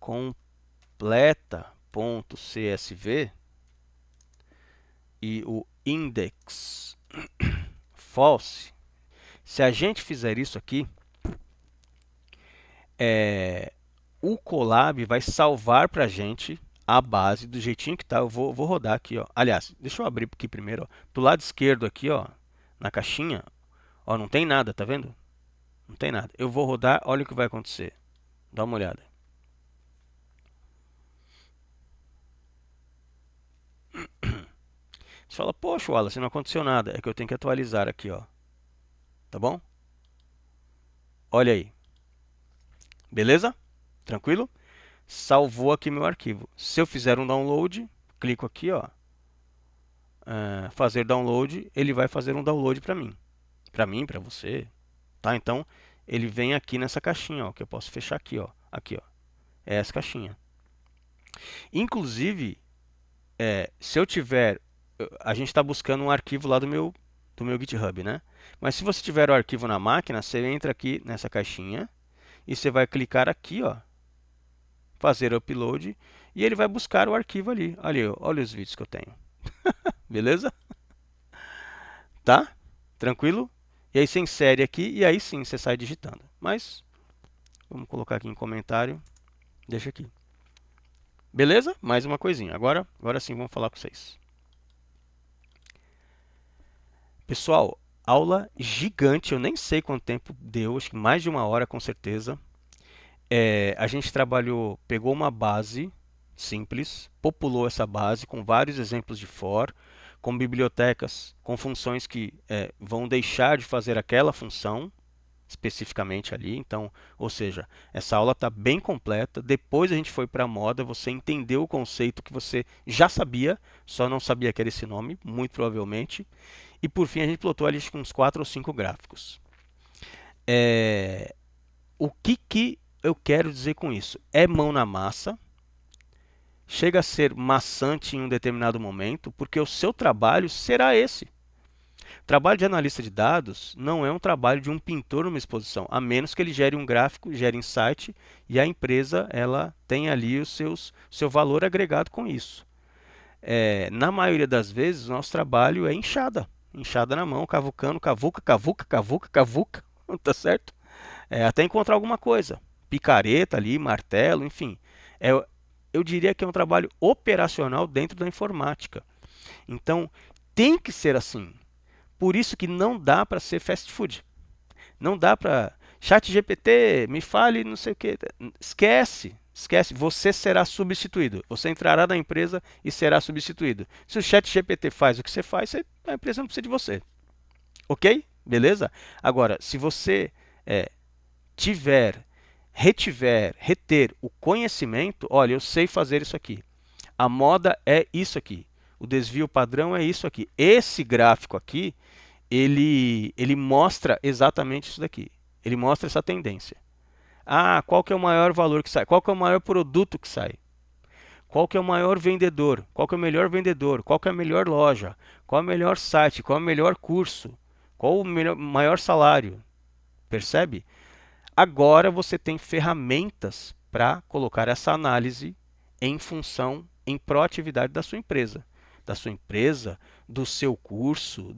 completa.csv, e o index false, se a gente fizer isso aqui, o Colab vai salvar para a gente a base do jeitinho que está. Eu vou rodar aqui, ó. Aliás, deixa eu abrir aqui primeiro, ó. Do lado esquerdo aqui, ó, na caixinha, ó, não tem nada, tá vendo? Não tem nada. Eu vou rodar, olha o que vai acontecer. Dá uma olhada. Você fala, poxa, Wallace, não aconteceu nada. É que eu tenho que atualizar aqui, ó. Tá bom? Olha aí. Beleza? Tranquilo? Salvou aqui meu arquivo. Se eu fizer um download, clico aqui, ó. Fazer download, ele vai fazer um download para mim. Para mim, para você. Tá? Então, ele vem aqui nessa caixinha, ó, que eu posso fechar aqui, ó. Aqui, ó. É essa caixinha. Inclusive, se eu tiver... A gente está buscando um arquivo lá do meu GitHub, né? Mas se você tiver o arquivo na máquina, você entra aqui nessa caixinha e você vai clicar aqui, ó, fazer upload, e ele vai buscar o arquivo ali. Olha os vídeos que eu tenho. Beleza? Tá? Tranquilo? E aí você insere aqui e aí sim você sai digitando. Mas, vamos colocar aqui em comentário. Deixa aqui. Beleza? Mais uma coisinha. Agora sim vamos falar com vocês. Pessoal, aula gigante. Eu nem sei quanto tempo deu. Acho que mais de 1 hora com certeza. A gente trabalhou, pegou uma base simples, populou essa base com vários exemplos de for, com bibliotecas, com funções que vão deixar de fazer aquela função especificamente ali. Então, ou seja, essa aula está bem completa. Depois a gente foi para a moda, você entendeu o conceito que você já sabia, só não sabia que era esse nome, muito provavelmente. E por fim a gente plotou ali com uns 4 ou 5 gráficos. O que eu quero dizer com isso? É mão na massa, chega a ser maçante em um determinado momento, porque o seu trabalho será esse. O trabalho de analista de dados não é um trabalho de um pintor numa exposição, a menos que ele gere um gráfico, gere insight e a empresa ela tem ali o seu valor agregado com isso. Na maioria das vezes, o nosso trabalho é enxada na mão, cavucando, cavuca, cavuca, cavuca, cavuca, tá certo? Até encontrar alguma coisa. Picareta ali, martelo, enfim. Eu diria que é um trabalho operacional dentro da informática. Então, tem que ser assim. Por isso que não dá para ser fast food. Não dá para chat GPT, me fale não sei o que. Esquece, esquece. Você será substituído. Você entrará na empresa e será substituído. Se o chat GPT faz o que você faz, a empresa não precisa de você. Ok? Beleza? Agora, se você tiver, reter o conhecimento, olha, eu sei fazer isso aqui. A moda é isso aqui. O desvio padrão é isso aqui. Esse gráfico aqui, ele mostra exatamente isso daqui. Ele mostra essa tendência. Ah, qual que é o maior valor que sai? Qual que é o maior produto que sai? Qual que é o maior vendedor? Qual que é o melhor vendedor? Qual que é a melhor loja? Qual é o melhor site? Qual é o melhor curso? Qual o maior salário? Percebe? Agora você tem ferramentas para colocar essa análise em função, em proatividade da sua empresa, do seu curso,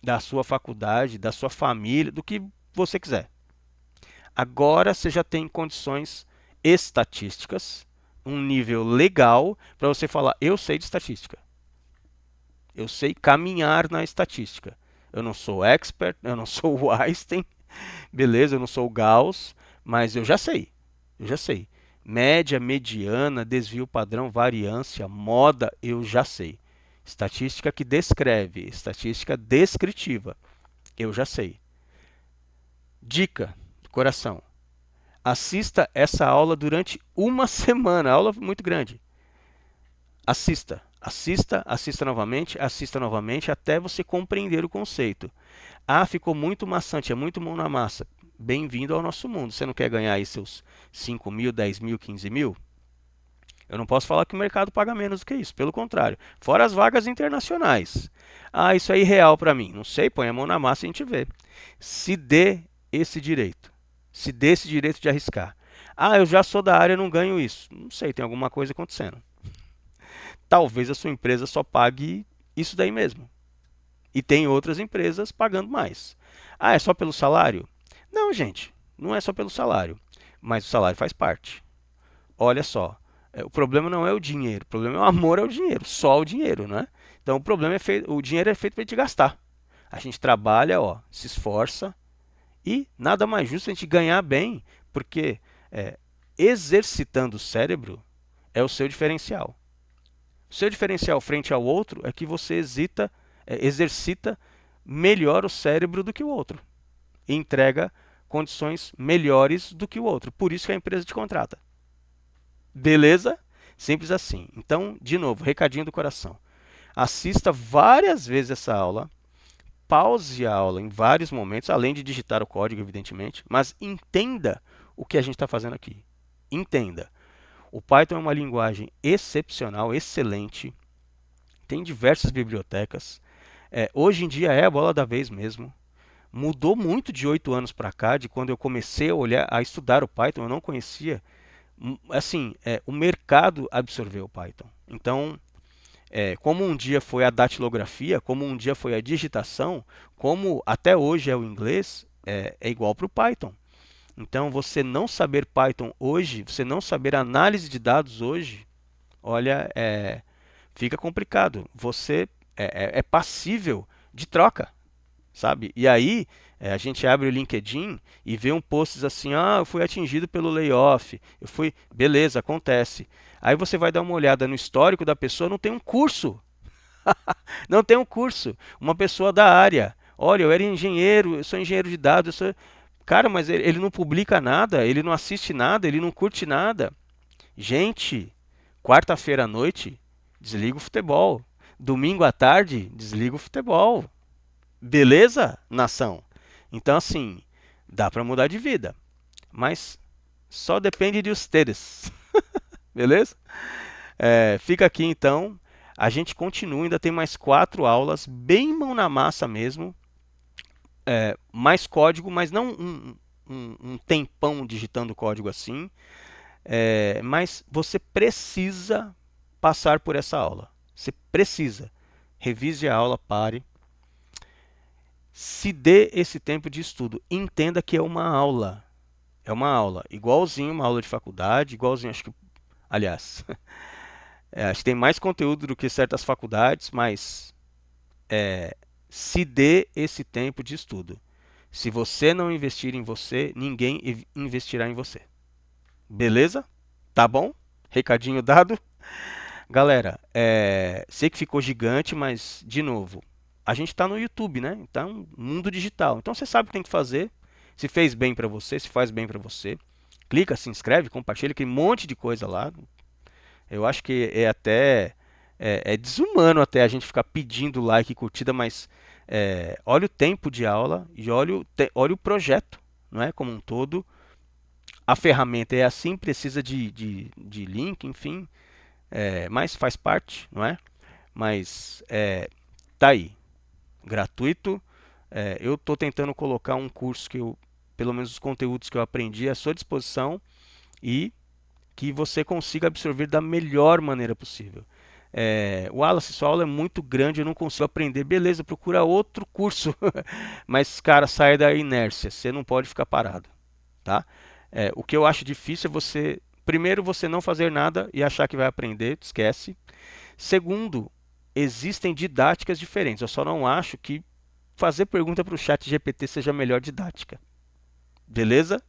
da sua faculdade, da sua família, do que você quiser. Agora você já tem condições estatísticas, um nível legal para você falar: eu sei de estatística, eu sei caminhar na estatística. Eu não sou expert, eu não sou o Einstein, beleza, eu não sou o Gauss, mas eu já sei. Eu já sei. Média, mediana, desvio padrão, variância, moda, eu já sei. Estatística que descreve, estatística descritiva, eu já sei. Dica do coração. Assista essa aula durante uma semana. A aula é muito grande. Assista, assista novamente até você compreender o conceito. Ah, ficou muito maçante, é muito mão na massa. Bem-vindo ao nosso mundo. Você não quer ganhar aí seus 5 mil, 10 mil, 15 mil? Eu não posso falar que o mercado paga menos do que isso, pelo contrário. Fora as vagas internacionais. Ah, isso é irreal para mim. Não sei, põe a mão na massa e a gente vê. Se dê esse direito. Se dê esse direito de arriscar. Ah, eu já sou da área, não ganho isso. Não sei, tem alguma coisa acontecendo. Talvez a sua empresa só pague isso daí mesmo. E tem outras empresas pagando mais. Ah, é só pelo salário? Não, gente, não é só pelo salário. Mas o salário faz parte. Olha só, o problema não é o dinheiro, o problema é o amor ao dinheiro, só o dinheiro, né? Então o problema é feito, o dinheiro é feito para a gente gastar. A gente trabalha, ó, se esforça e nada mais justo a gente ganhar bem, porque exercitando o cérebro é o seu diferencial. O seu diferencial frente ao outro é que você exercita melhor o cérebro do que o outro e entrega condições melhores do que o outro. Por isso que a empresa te contrata. Beleza? Simples assim. Então, de novo, recadinho do coração. Assista várias vezes essa aula, pause a aula em vários momentos, além de digitar o código, evidentemente, mas entenda o que a gente está fazendo aqui. Entenda. O Python é uma linguagem excepcional, excelente, tem diversas bibliotecas. Hoje em dia é a bola da vez mesmo. Mudou muito de 8 anos para cá, de quando eu comecei a olhar, a estudar o Python, eu não conhecia. Assim, o mercado absorveu o Python. Então, como um dia foi a datilografia, como um dia foi a digitação, como até hoje é o inglês, é igual para o Python. Então, você não saber Python hoje, você não saber análise de dados hoje, olha, fica complicado. Você é passível de troca, sabe? E aí a gente abre o LinkedIn e vê um post assim: ah, eu fui atingido pelo layoff, eu fui, beleza, acontece. Aí você vai dar uma olhada no histórico da pessoa, não tem um curso, não tem um curso. Uma pessoa da área, olha, eu era engenheiro, eu sou engenheiro de dados, eu sou... Cara, mas ele não publica nada, ele não assiste nada, ele não curte nada. Gente, quarta-feira à noite, desliga o futebol. Domingo à tarde, desliga o futebol. Beleza, nação? Então, assim, dá para mudar de vida, mas só depende de vocês. Beleza? Fica aqui então. A gente continua, ainda tem mais 4 aulas, bem mão na massa mesmo. Mais código, mas não um tempão digitando código assim. Mas você precisa passar por essa aula. Você precisa. Revise a aula, pare. Se dê esse tempo de estudo. Entenda que é uma aula. É uma aula. Igualzinho uma aula de faculdade, igualzinho, acho que, aliás, acho que tem mais conteúdo do que certas faculdades, mas se dê esse tempo de estudo. Se você não investir em você, ninguém investirá em você. Beleza? Tá bom? Recadinho dado. Galera, sei que ficou gigante, mas, de novo, a gente está no YouTube, né? Então, mundo digital. Então, você sabe o que tem que fazer. Se fez bem para você, se faz bem para você. Clica, se inscreve, compartilha, tem um monte de coisa lá. Eu acho que é até desumano até a gente ficar pedindo like e curtida, mas olha o tempo de aula e olha o projeto, não é? Como um todo. A ferramenta é assim, precisa de link, enfim, mas faz parte, não é? Mas tá aí, gratuito. Eu estou tentando colocar um curso que eu, pelo menos os conteúdos que eu aprendi, à sua disposição e que você consiga absorver da melhor maneira possível. Wallace, sua aula é muito grande, eu não consigo aprender. Beleza, procura outro curso. Mas, cara, sai da inércia, você não pode ficar parado, tá? O que eu acho difícil é você, primeiro, você não fazer nada e achar que vai aprender, esquece. Segundo, existem didáticas diferentes. Eu só não acho que fazer pergunta para o chat GPT seja a melhor didática. Beleza?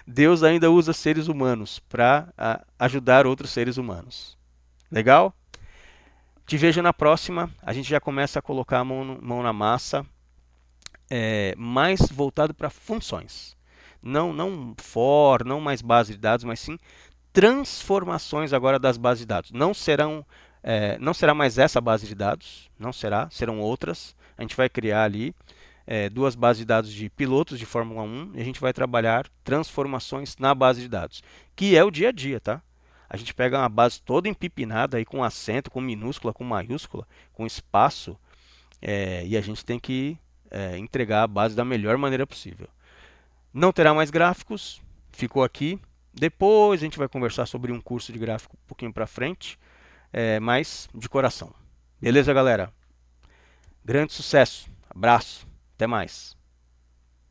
Deus ainda usa seres humanos para ajudar outros seres humanos. Legal? Te vejo na próxima. A gente já começa a colocar a mão na massa, mais voltado para funções. Não for, não mais base de dados, mas sim transformações agora das bases de dados. Não será mais essa base de dados, não será, serão outras. A gente vai criar ali duas bases de dados de pilotos de Fórmula 1 e a gente vai trabalhar transformações na base de dados, que é o dia a dia, tá? A gente pega uma base toda empipinada aí com acento, com minúscula, com maiúscula, com espaço, e a gente tem que entregar a base da melhor maneira possível. Não terá mais gráficos, ficou aqui. Depois a gente vai conversar sobre um curso de gráfico um pouquinho para frente, mas de coração. Beleza, galera? Grande sucesso, abraço, até mais.